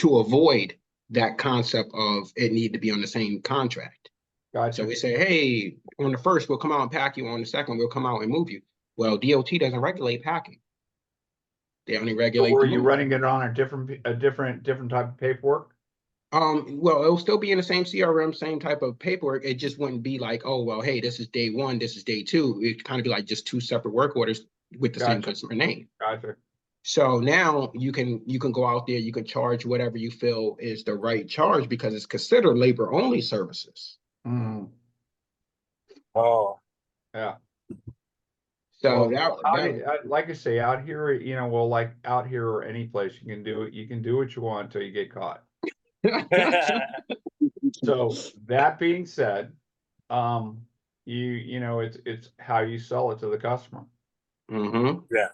Speaker 1: avoid that concept of it need to be on the same contract.
Speaker 3: Gotcha.
Speaker 1: So we say, hey, on the first, we'll come out and pack you. On the second, we'll come out and move you. Well, DOT doesn't regulate packing. They only regulate.
Speaker 3: So were you running it on a different type of paperwork?
Speaker 1: Well, it'll still be in the same CRM, same type of paperwork. It just wouldn't be like, oh, well, hey, this is day 1, this is day 2. It'd kind of be like just 2 separate work orders with the same customer name.
Speaker 3: Gotcha.
Speaker 1: So now you can go out there, you can charge whatever you feel is the right charge because it's considered labor only services.
Speaker 4: Oh,
Speaker 3: yeah.
Speaker 1: So
Speaker 3: like I say, out here, like out here or any place, you can do it. You can do what you want until you get caught. So that being said, it's how you sell it to the customer.
Speaker 4: Yeah.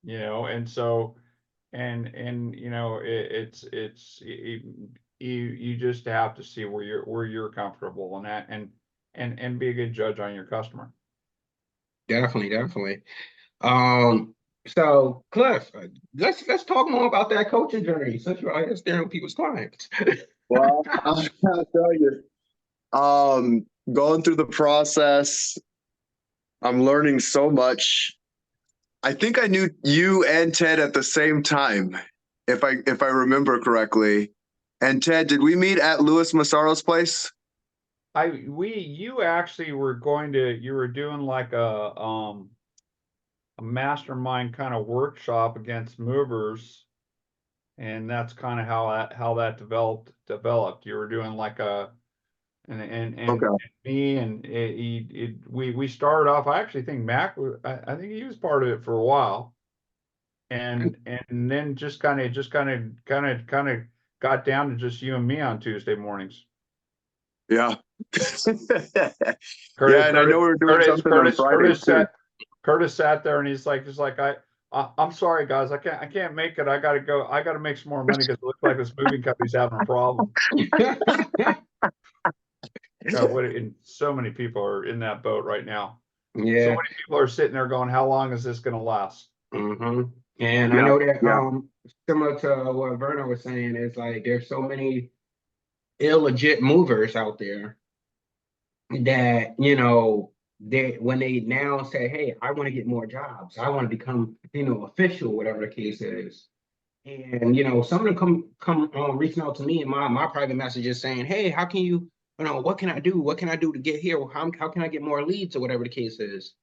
Speaker 3: And so, you just have to see where you're comfortable and be a good judge on your customer.
Speaker 1: Definitely. So Cliff, let's talk more about that coaching journey since you're out here staring with people's clients.
Speaker 2: Well, I'll tell you, going through the process, I'm learning so much. I think I knew you and Ted at the same time, if I remember correctly. And Ted, did we meet at Louis Massaro's place?
Speaker 3: You actually were you were doing like a mastermind kind of workshop against movers, and that's kind of how that developed. You were doing like we started off. I actually think Mac, I think he was part of it for a while, and then just kind of got down to just you and me on Tuesday mornings.
Speaker 2: Yeah. Yeah, and I know we're doing something on Fridays too.
Speaker 3: Curtis sat there and he's like, I'm sorry guys, I can't make it. I gotta go. I gotta make some more money because it looks like this moving company's having a problem. And so many people are in that boat right now.
Speaker 1: Yeah.
Speaker 3: So many people are sitting there going, how long is this gonna last?
Speaker 1: Mm-hmm. And I know that similar to what Verna was saying, is like there's so many illegit movers out there that, you know, when they now say, hey, I want to get more jobs, I want to become, you know, official, whatever the case is. And, you know, some of them come reaching out to me in my private messages saying, hey, how can you know, what can I do? What can I do to get here? How can I get more leads, or whatever the case is?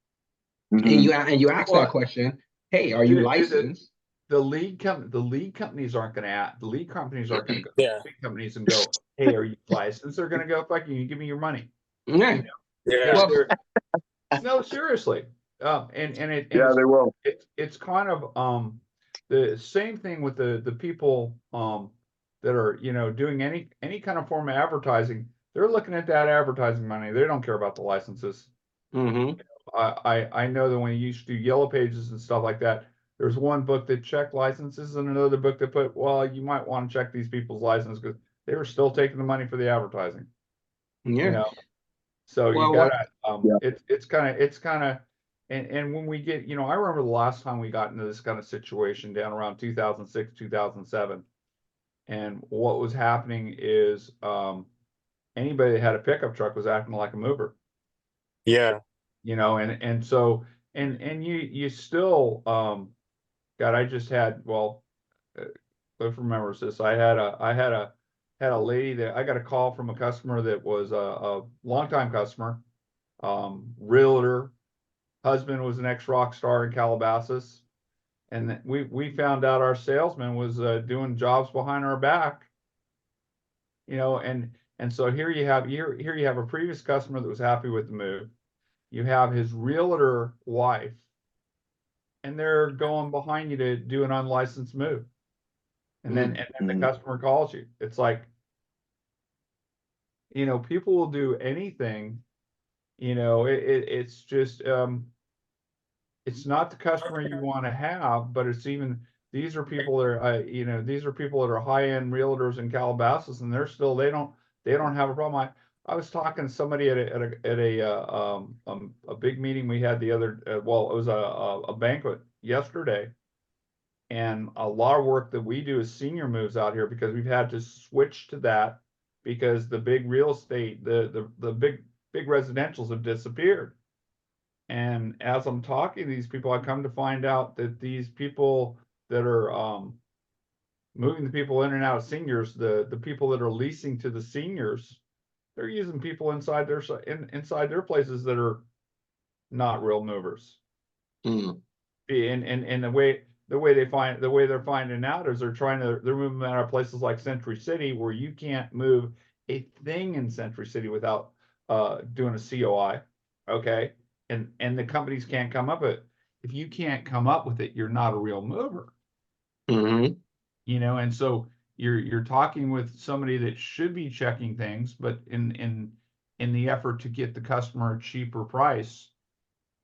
Speaker 2: Mhm.
Speaker 1: And you ask that question, hey, are you licensed?
Speaker 3: The lead companies aren't going to the lead companies aren't going to go to
Speaker 4: Yeah.
Speaker 3: the lead companies and go, hey, are you licensed? They're going to go, fuck you, give me your money.
Speaker 1: Yeah.
Speaker 3: You know?
Speaker 4: Yeah.
Speaker 3: No, seriously.
Speaker 2: They will.
Speaker 3: It's kind of the same thing with the people that are, you know, doing any kind of form of advertising. They're looking at that advertising money. They don't care about the licenses.
Speaker 1: Mm-hmm.
Speaker 3: I know that when you used to do yellow pages and stuff like that, there's one book that checked licenses and another book that put, well, you might want to check these people's license because they were still taking the money for the advertising.
Speaker 1: Yeah.
Speaker 3: You know, so
Speaker 1: Well,
Speaker 3: you gotta it's kind of and when we get, you know, I remember the last time we got into this kind of situation down around 2006, 2007, and what was happening is anybody that had a pickup truck was acting like a mover.
Speaker 4: Yeah.
Speaker 3: You know, and so you still God, I just had, well, Cliff remembers this. I had a lady that I got a call from a customer that was a longtime customer, realtor. Husband was an ex-rock star in Calabasas, and we found out our salesman was doing jobs behind our back. You know, and so here you have a previous customer that was happy with the move. You have his realtor wife, and they're going behind you to do an unlicensed move. And then the customer calls you. It's like, you know, people will do anything. You know, it's just it's not the customer you want to have, but it's even, these are people that are you know, these are people that are high-end realtors in Calabasas, and they're still, they don't have a problem. I was talking to somebody at a big meeting we had the other well, it was a banquet yesterday. And a lot of work that we do is senior moves out here because we've had to switch to that because the big real estate, the big residentials have disappeared. And as I'm talking to these people, I come to find out that these people that are moving the people in and out of seniors, the people that are leasing to the seniors, they're using people inside their places that are not real movers.
Speaker 1: Mm.
Speaker 3: And the way they're finding out is they're moving them out of places like Century City, where you can't move a thing in Century City without doing a COI. Okay. And the companies can't come up with it. If you can't come up with it, you're not a real mover.
Speaker 1: Mm-hmm.
Speaker 3: You know, and so you're talking with somebody that should be checking things, but in the effort to get the customer a cheaper price,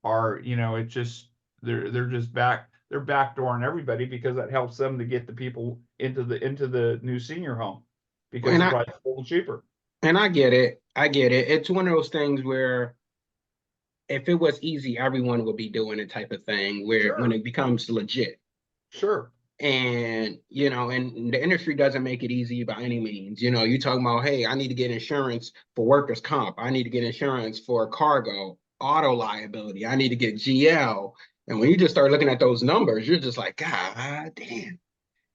Speaker 3: are, you know, it just they're just they're backdooring everybody because that helps them to get the people into the new senior home because the price is a little cheaper.
Speaker 1: And I get it. It's one of those things where if it was easy, everyone would be doing it, type of thing, where when it becomes legit.
Speaker 3: Sure.
Speaker 1: And, you know, and the industry doesn't make it easy by any means. You know, you talking about, hey, I need to get insurance for workers' comp. I need to get insurance for cargo, auto liability. I need to get GL. And when you just start looking at those numbers, you're just like, God damn.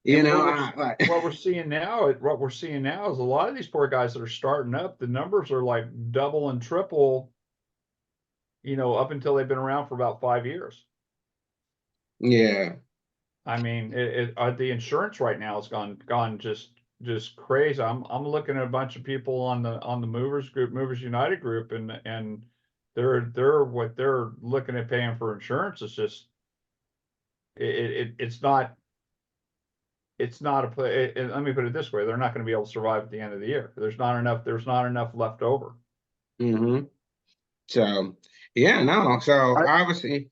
Speaker 1: You know,
Speaker 3: what we're seeing now is a lot of these poor guys that are starting up, the numbers are like double and triple, you know, up until they've been around for about 5 years.
Speaker 1: Yeah.
Speaker 3: I mean, the insurance right now has gone just crazy. I'm looking at a bunch of people on the Movers United group, and what they're looking at paying for insurance is just it's not it's not a play. Let me put it this way: they're not going to be able to survive at the end of the year. There's not enough. There's not enough left over.
Speaker 1: Mm-hmm. So yeah, no. So obviously,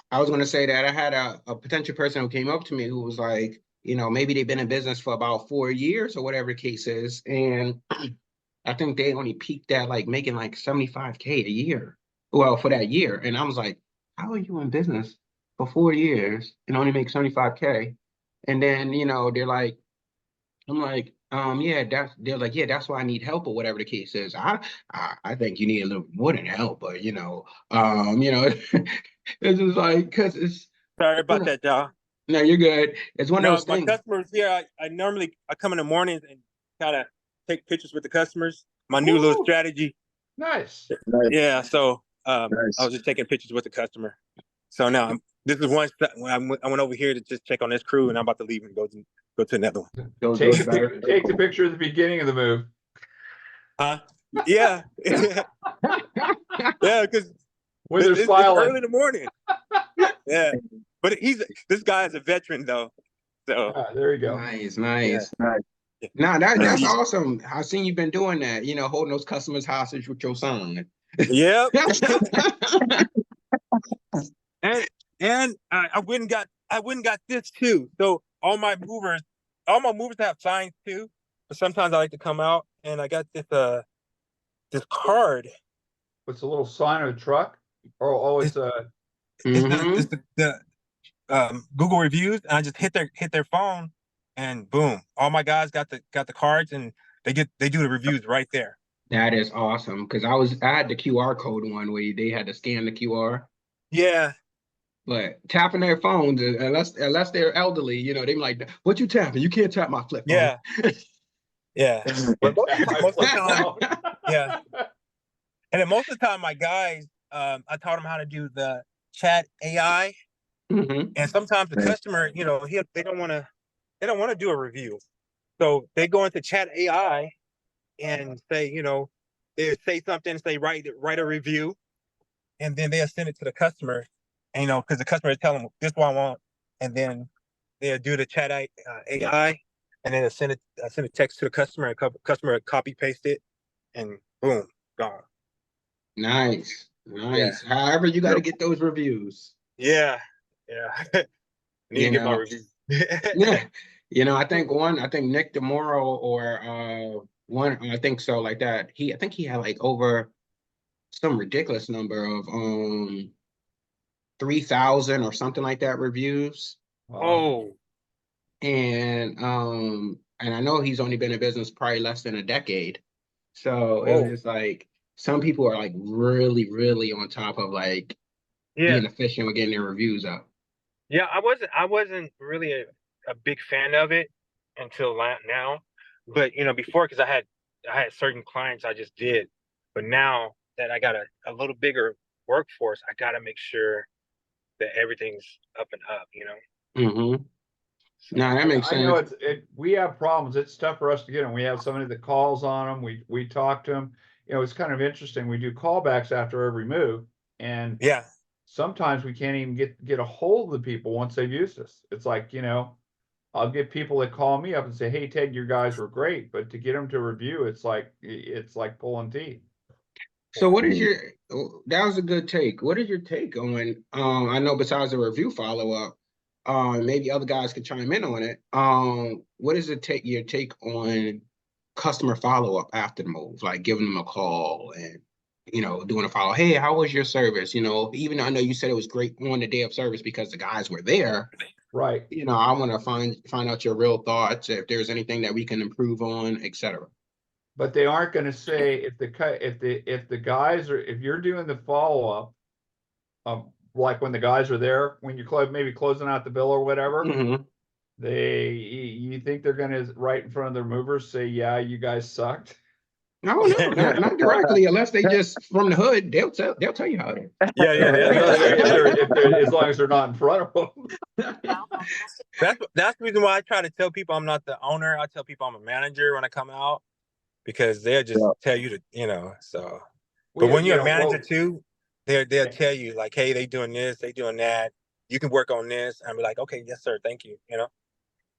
Speaker 1: I was going to say that I had a potential person who came up to me who was like, maybe they've been in business for about 4 years or whatever the case is. And I think they only peaked at like making like 75K a year. Well, for that year. And I was like, how are you in business for 4 years and only make 75K? And then, they're like, I'm like, yeah, they're like, yeah, that's why I need help or whatever the case is. I think you need a little more than help, but it's just like, because
Speaker 4: Sorry about that, y'all.
Speaker 1: no, you're good. It's one of
Speaker 4: No,
Speaker 1: those
Speaker 4: my
Speaker 1: things.
Speaker 4: customers here, I normally come in the mornings and kind of take pictures with the customers. My new little strategy.
Speaker 3: Nice.
Speaker 4: Yeah, so I
Speaker 2: Nice.
Speaker 4: was just taking pictures with the customer. So now this is one when I went over here to just check on this crew, and I'm about to leave and go to another one.
Speaker 3: Take the picture at the beginning of the move.
Speaker 4: Huh? Yeah. Yeah, because
Speaker 3: When they're
Speaker 4: it's
Speaker 3: smiling.
Speaker 4: early in the morning. Yeah, but this guy is a veteran though. So
Speaker 3: There you go.
Speaker 1: Nice.
Speaker 2: Nice.
Speaker 1: Nah, that's awesome. I seen you've been doing that, holding those customers hostage with your son.
Speaker 4: Yep. and I went and got this too. So all my movers have signs too. But sometimes I like to come out and I got this card.
Speaker 3: What's a little sign of a truck? It's a.
Speaker 4: It's the Google reviews, and I just hit their phone, and boom, all my guys got the cards, and they do the reviews right there.
Speaker 1: That is awesome because I had the QR code one where they had to scan the QR.
Speaker 4: Yeah.
Speaker 1: But tapping their phones, unless they're elderly, they're like, "What you tapping? You can't tap my flip phone."
Speaker 4: Yeah. Yeah. But most of the time, yeah. And then most of the time, my guys, I taught them how to do the chat AI.
Speaker 1: Mm-hmm.
Speaker 4: And sometimes the customer, they don't want to do a review, so they go into chat AI and say, they say something, say write a review, and then they'll send it to the customer, and because the customer is telling them this is what I want, and then they'll do the chat AI, and then send a text to the customer, and customer copy paste it, and boom, gone.
Speaker 1: Nice. However, you got to get those reviews.
Speaker 4: Yeah. I need to get my review.
Speaker 1: Yeah. I think Nick DeMoro or one, I think so, like that. I think he had like over some ridiculous number of 3,000 or something like that reviews.
Speaker 4: Oh.
Speaker 1: And I know he's only been in business probably less than a decade. So it was just like some people are like really, really on top of like being efficient with getting their reviews up.
Speaker 4: Yeah, I wasn't really a big fan of it until now. But before, because I had certain clients I just did. But now that I got a little bigger workforce, I gotta make sure that everything's up and up,
Speaker 1: Mm-hmm. No, that makes sense.
Speaker 3: I know we have problems. It's tough for us to get them. We have somebody that calls on them. We talk to them. It's kind of interesting. We do callbacks after every move, and
Speaker 4: yeah,
Speaker 3: sometimes we can't even get a hold of the people once they've used us. It's like, I'll get people that call me up and say, "Hey, Ted, your guys were great," but to get them to review, it's like pulling teeth.
Speaker 1: So that was a good take. What is your take on, I know besides the review follow-up, maybe other guys could chime in on it. What is your take on customer follow-up after the move, like giving them a call and, doing a follow. Hey, how was your service? Even though I know you said it was great on the day of service because the guys were there.
Speaker 3: Right.
Speaker 1: I want to find out your real thoughts, if there's anything that we can improve on, etc.
Speaker 3: But they aren't going to say if the guys are, if you're doing the follow up, like when the guys are there, when you're maybe closing out the bill or whatever,
Speaker 1: Mm-hmm.
Speaker 3: you think they're going to right in front of their movers say, "Yeah, you guys sucked."
Speaker 1: No, not directly, unless they just from the hood. They'll tell you how it is.
Speaker 4: Yeah.
Speaker 3: As long as they're not in front of them.
Speaker 4: That's the reason why I try to tell people I'm not the owner. I tell people I'm a manager when I come out, because they'll just tell you to, so. But when you're a manager too, they'll tell you like, hey, they doing this, they doing that. you can work on this. And I'll be like, okay, yes, sir. Thank you. You know?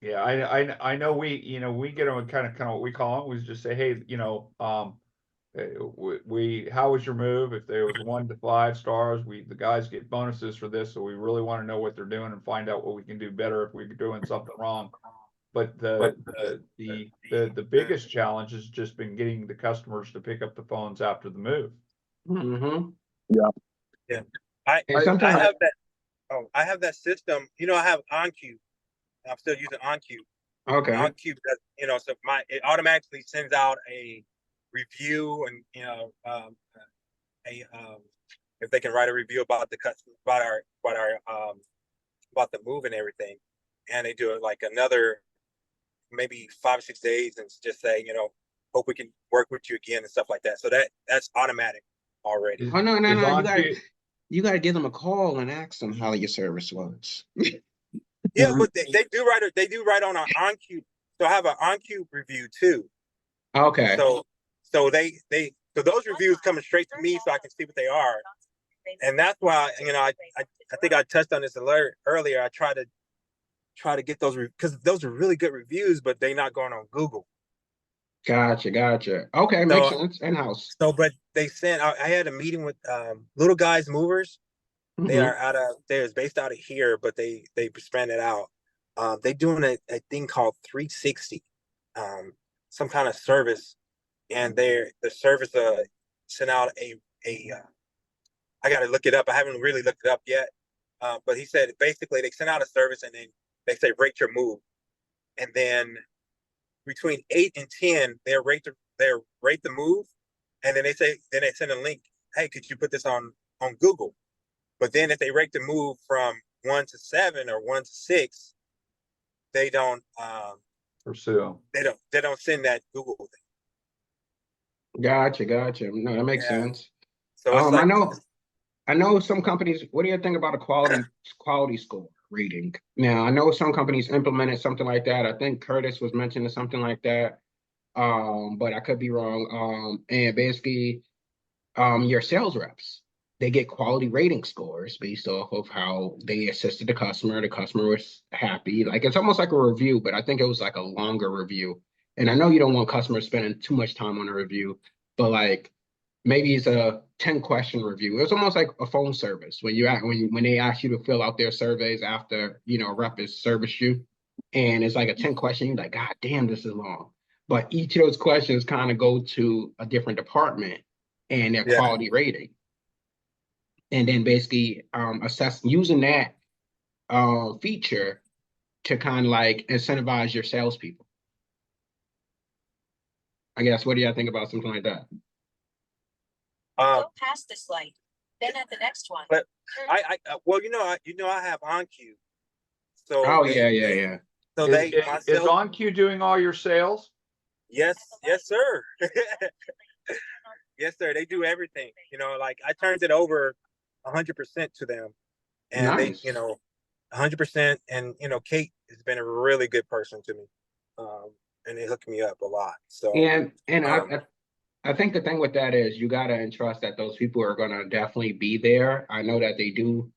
Speaker 3: Yeah, I know we get them kind of what we call it. We just say, hey, how was your move? If there was 1 to 5 stars, the guys get bonuses for this. So we really want to know what they're doing and find out what we can do better if we're doing something wrong. But the biggest challenge has just been getting the customers to pick up the phones after the move.
Speaker 1: Mm-hmm.
Speaker 4: Yeah. I have that. Oh, I have that system. I have OnCue. I'm still using OnCue.
Speaker 1: Okay.
Speaker 4: OnCue, so it automatically sends out a review, and if they can write a review about the customer, about the move and everything, and they do it like another maybe 5 or 6 days, and just say, hope we can work with you again and stuff like that. So that's automatic already.
Speaker 1: Oh no! You gotta give them a call and ask them how your service was.
Speaker 4: Yeah, but they do write on our OnCue. So I have an OnCue review too.
Speaker 1: Okay.
Speaker 4: So those reviews coming straight to me, so I can see what they are, and that's why I think I touched on this earlier. I try to get those because those are really good reviews, but they're not going on Google.
Speaker 1: Gotcha. Okay, makes sense. In-house.
Speaker 4: So, but they sent. I had a meeting with Little Guys Movers. They are they're based out of here, but they expanded out. They doing a thing called 360, some kind of service, and the service sent out a I got to look it up. I haven't really looked it up yet, but he said basically they sent out a service, and then they say rate your move, and then between 8 and 10 they rate the move, and then they send a link. Hey, could you put this on Google? But then if they rate the move from 1 to 7 or 1 to 6, they don't
Speaker 3: pursue.
Speaker 4: They don't send that Google thing.
Speaker 1: Gotcha. No, that makes sense.
Speaker 4: So it's like,
Speaker 1: I know some companies. What do you think about a quality score rating? Now I know some companies implemented something like that. I think Curtis was mentioning something like that. But I could be wrong. And basically, your sales reps, they get quality rating scores based off of how they assisted the customer. The customer was happy. Like it's almost like a review, but I think it was like a longer review. And I know you don't want customers spending too much time on a review, but like maybe it's a 10-question review. It's almost like a phone service when they ask you to fill out their surveys after a rep has serviced you, and it's like a 10-question. You're like, God damn, this is long. But each of those questions kind of go to a different department and their quality rating. And then basically assess using that feature to kind of like incentivize your salespeople. I guess, what do y'all think about something like that?
Speaker 5: Go past this light, then at the next one.
Speaker 4: But I have OnCue.
Speaker 1: So yeah.
Speaker 3: So is OnCue doing all your sales?
Speaker 4: Yes, sir. Yes, sir. They do everything. Like I turned it over 100% to them, and
Speaker 1: nice.
Speaker 4: They 100%. And Kate has been a really good person to me, and they hook me up a lot. So
Speaker 1: I think the thing with that is you gotta entrust that those people are gonna definitely be there. I know that they do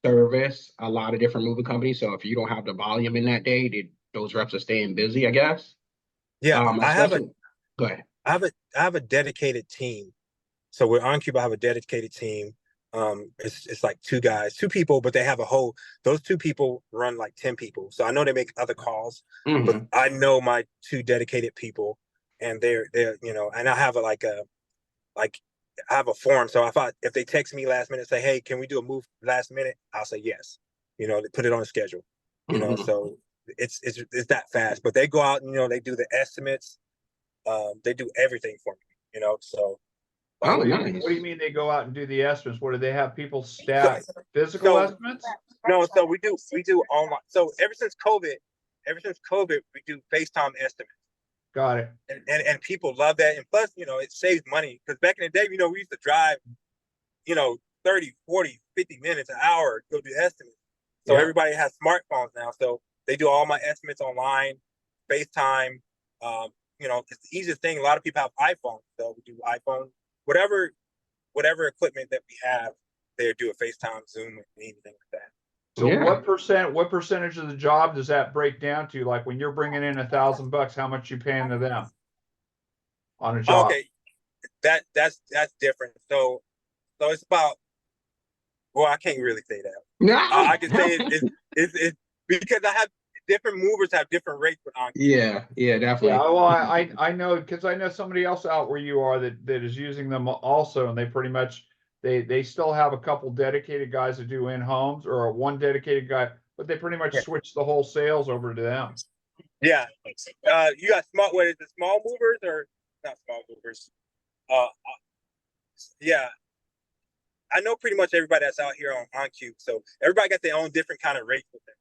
Speaker 1: service a lot of different moving companies, so if you don't have the volume in that day, those reps are staying busy, I guess.
Speaker 4: Yeah,
Speaker 1: Go ahead.
Speaker 4: I have a dedicated team. So with OnCube, I have a dedicated team. It's like 2 people, but they have those 2 people run like 10 people. So I know they make other calls, but I know my 2 dedicated people, and they're and I have I have a form. So if they text me last minute, say, hey, can we do a move last minute? I'll say yes. They put it on the schedule. So it's that fast. But they go out and they do the estimates. They do everything for me. So.
Speaker 3: What do you mean they go out and do the estimates? What do they have people stat physical estimates?
Speaker 4: No, so we do online. So ever since COVID, we do FaceTime estimates.
Speaker 3: Got it.
Speaker 4: And people love that. And plus, it saves money, because back in the day, we used to drive, 30, 40, 50 minutes, an hour to go do estimates. So everybody has smartphones now. So they do all my estimates online, FaceTime. It's the easiest thing. A lot of people have iPhones, so we do iPhone. Whatever equipment that we have, they do a FaceTime, Zoom, and anything like that.
Speaker 3: So
Speaker 1: Yeah.
Speaker 3: what percentage of the job does that break down to? Like when you're bringing in $1,000, how much you paying to them on a job?
Speaker 4: Okay, that's different. So it's about. Well, I can't really say that.
Speaker 1: No.
Speaker 4: I can say it's because I have different movers have different rates with on.
Speaker 1: Yeah, definitely.
Speaker 3: Yeah, well, I know because I know somebody else out where you are that is using them also, and they pretty much they still have a couple dedicated guys that do in homes or one dedicated guy, but they pretty much switch the whole sales over to them.
Speaker 4: Yeah, you got small. What is it? Small movers or not small movers? Yeah, I know pretty much everybody that's out here on Cube. So everybody got their own different kind of rates with them.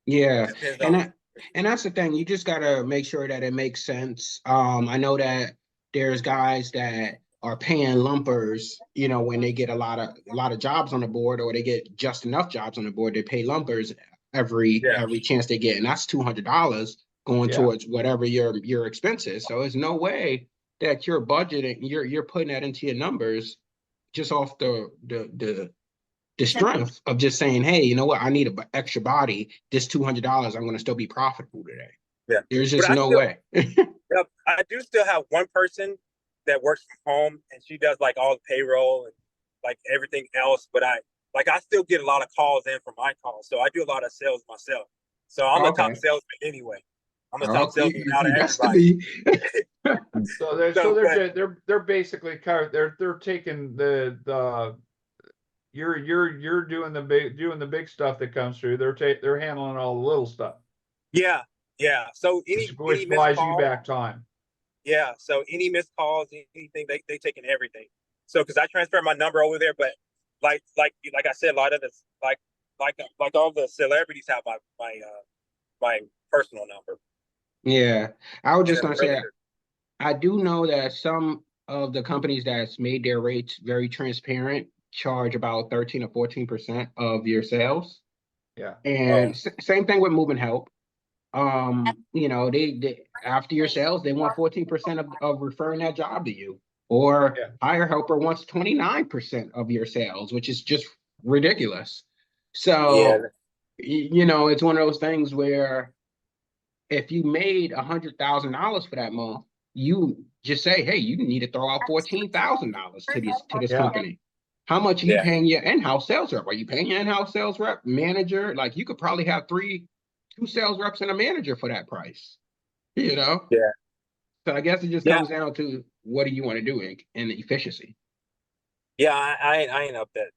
Speaker 1: Yeah, and that's the thing. You just gotta make sure that it makes sense. I know that there's guys that are paying lumpers, you know, when they get a lot of jobs on the board, or they get just enough jobs on the board, they pay lumpers every chance they get, and that's $200 going towards whatever your expense is. So there's no way that you're budgeting, you're putting that into your numbers just off the strength of just saying, hey, you know what, I need an extra body. This $200, I'm going to still be profitable today.
Speaker 4: Yeah,
Speaker 1: there's just no way.
Speaker 4: Yep, I do still have one person that works from home, and she does like all the payroll and like everything else. But I still get a lot of calls in from my calls, so I do a lot of sales myself. So I'm the top salesman anyway. I'm the top salesman out of everybody.
Speaker 3: They're basically kind of they're taking the you're doing the big stuff that comes through. They're handling all the little stuff.
Speaker 4: Yeah. So
Speaker 3: which buys you back time.
Speaker 4: Yeah. So any missed calls, anything, they taking everything. So because I transfer my number over there, but like I said, a lot of this like all the celebrities have my personal number.
Speaker 1: Yeah, I was just gonna say, I do know that some of the companies that's made their rates very transparent charge about 13 or 14% of your sales.
Speaker 3: Yeah,
Speaker 1: and same thing with moving help. You know, they after your sales, they want 14% of referring that job to you. Or Hire Helper wants 29% of your sales, which is just ridiculous. So, you know, it's one of those things where if you made $100,000 for that month, you just say, hey, you need to throw out $14,000 to this company. How much are you paying your in-house sales rep? Are you paying your in-house sales rep, manager? Like you could probably have two sales reps and a manager for that price, you know?
Speaker 4: Yeah.
Speaker 1: So I guess it just comes down to what do you want to do in the efficiency.
Speaker 4: Yeah, I ain't up that.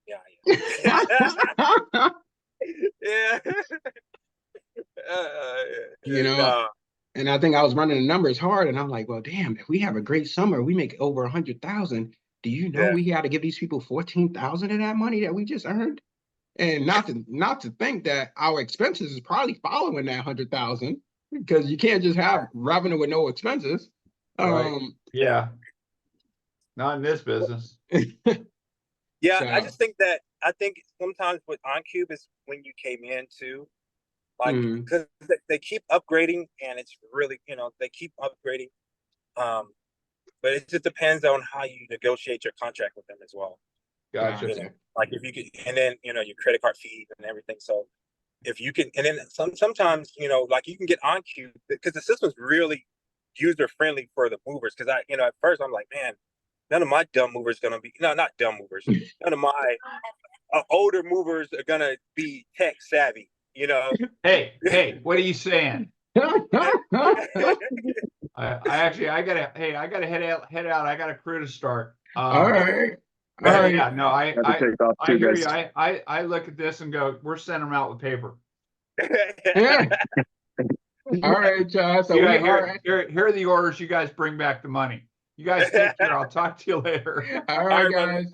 Speaker 4: Yeah.
Speaker 1: You know, and I think I was running the numbers hard, and I'm like, well, damn, if we have a great summer, we make over 100,000. Do you know we got to give these people 14,000 of that money that we just earned? And not to think that our expenses is probably following that 100,000, because you can't just have revenue with no expenses.
Speaker 3: Right. Not in this business.
Speaker 4: Yeah, so, I think sometimes with OnCube is when you came in too, like because they keep upgrading, and it's really, you know, they keep upgrading. But it just depends on how you negotiate your contract with them as well.
Speaker 3: Gotcha.
Speaker 4: You know, like if you could, and then, you know, your credit card fees and everything. So if you can, and then sometimes, you know, like you can get OnCube because the system's really user friendly for the movers. Because you know, at first I'm like, man, none of my dumb movers gonna be not dumb movers. None of my older movers are gonna be tech savvy. You know.
Speaker 3: Hey, what are you saying? I gotta head out. I got a crew to start.
Speaker 1: All right.
Speaker 3: Yeah, no, I hear you. I look at this and go, we're sending them out with paper.
Speaker 1: All right, John. So
Speaker 3: here are the orders. You guys bring back the money. You guys take care. I'll talk to you later.
Speaker 1: All right, guys.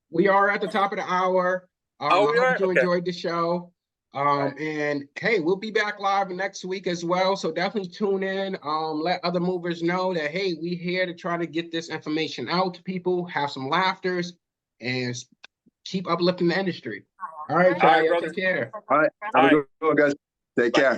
Speaker 1: We are at the top of the hour. I hope you enjoyed the show. And hey, we'll be back live next week as well. So definitely tune in. Let other movers know that, hey, we're here to try to get this information out to people, have some laughters, and keep uplifting the industry. All right, y'all. Take care.
Speaker 2: All right. Have a good one, guys. Take care.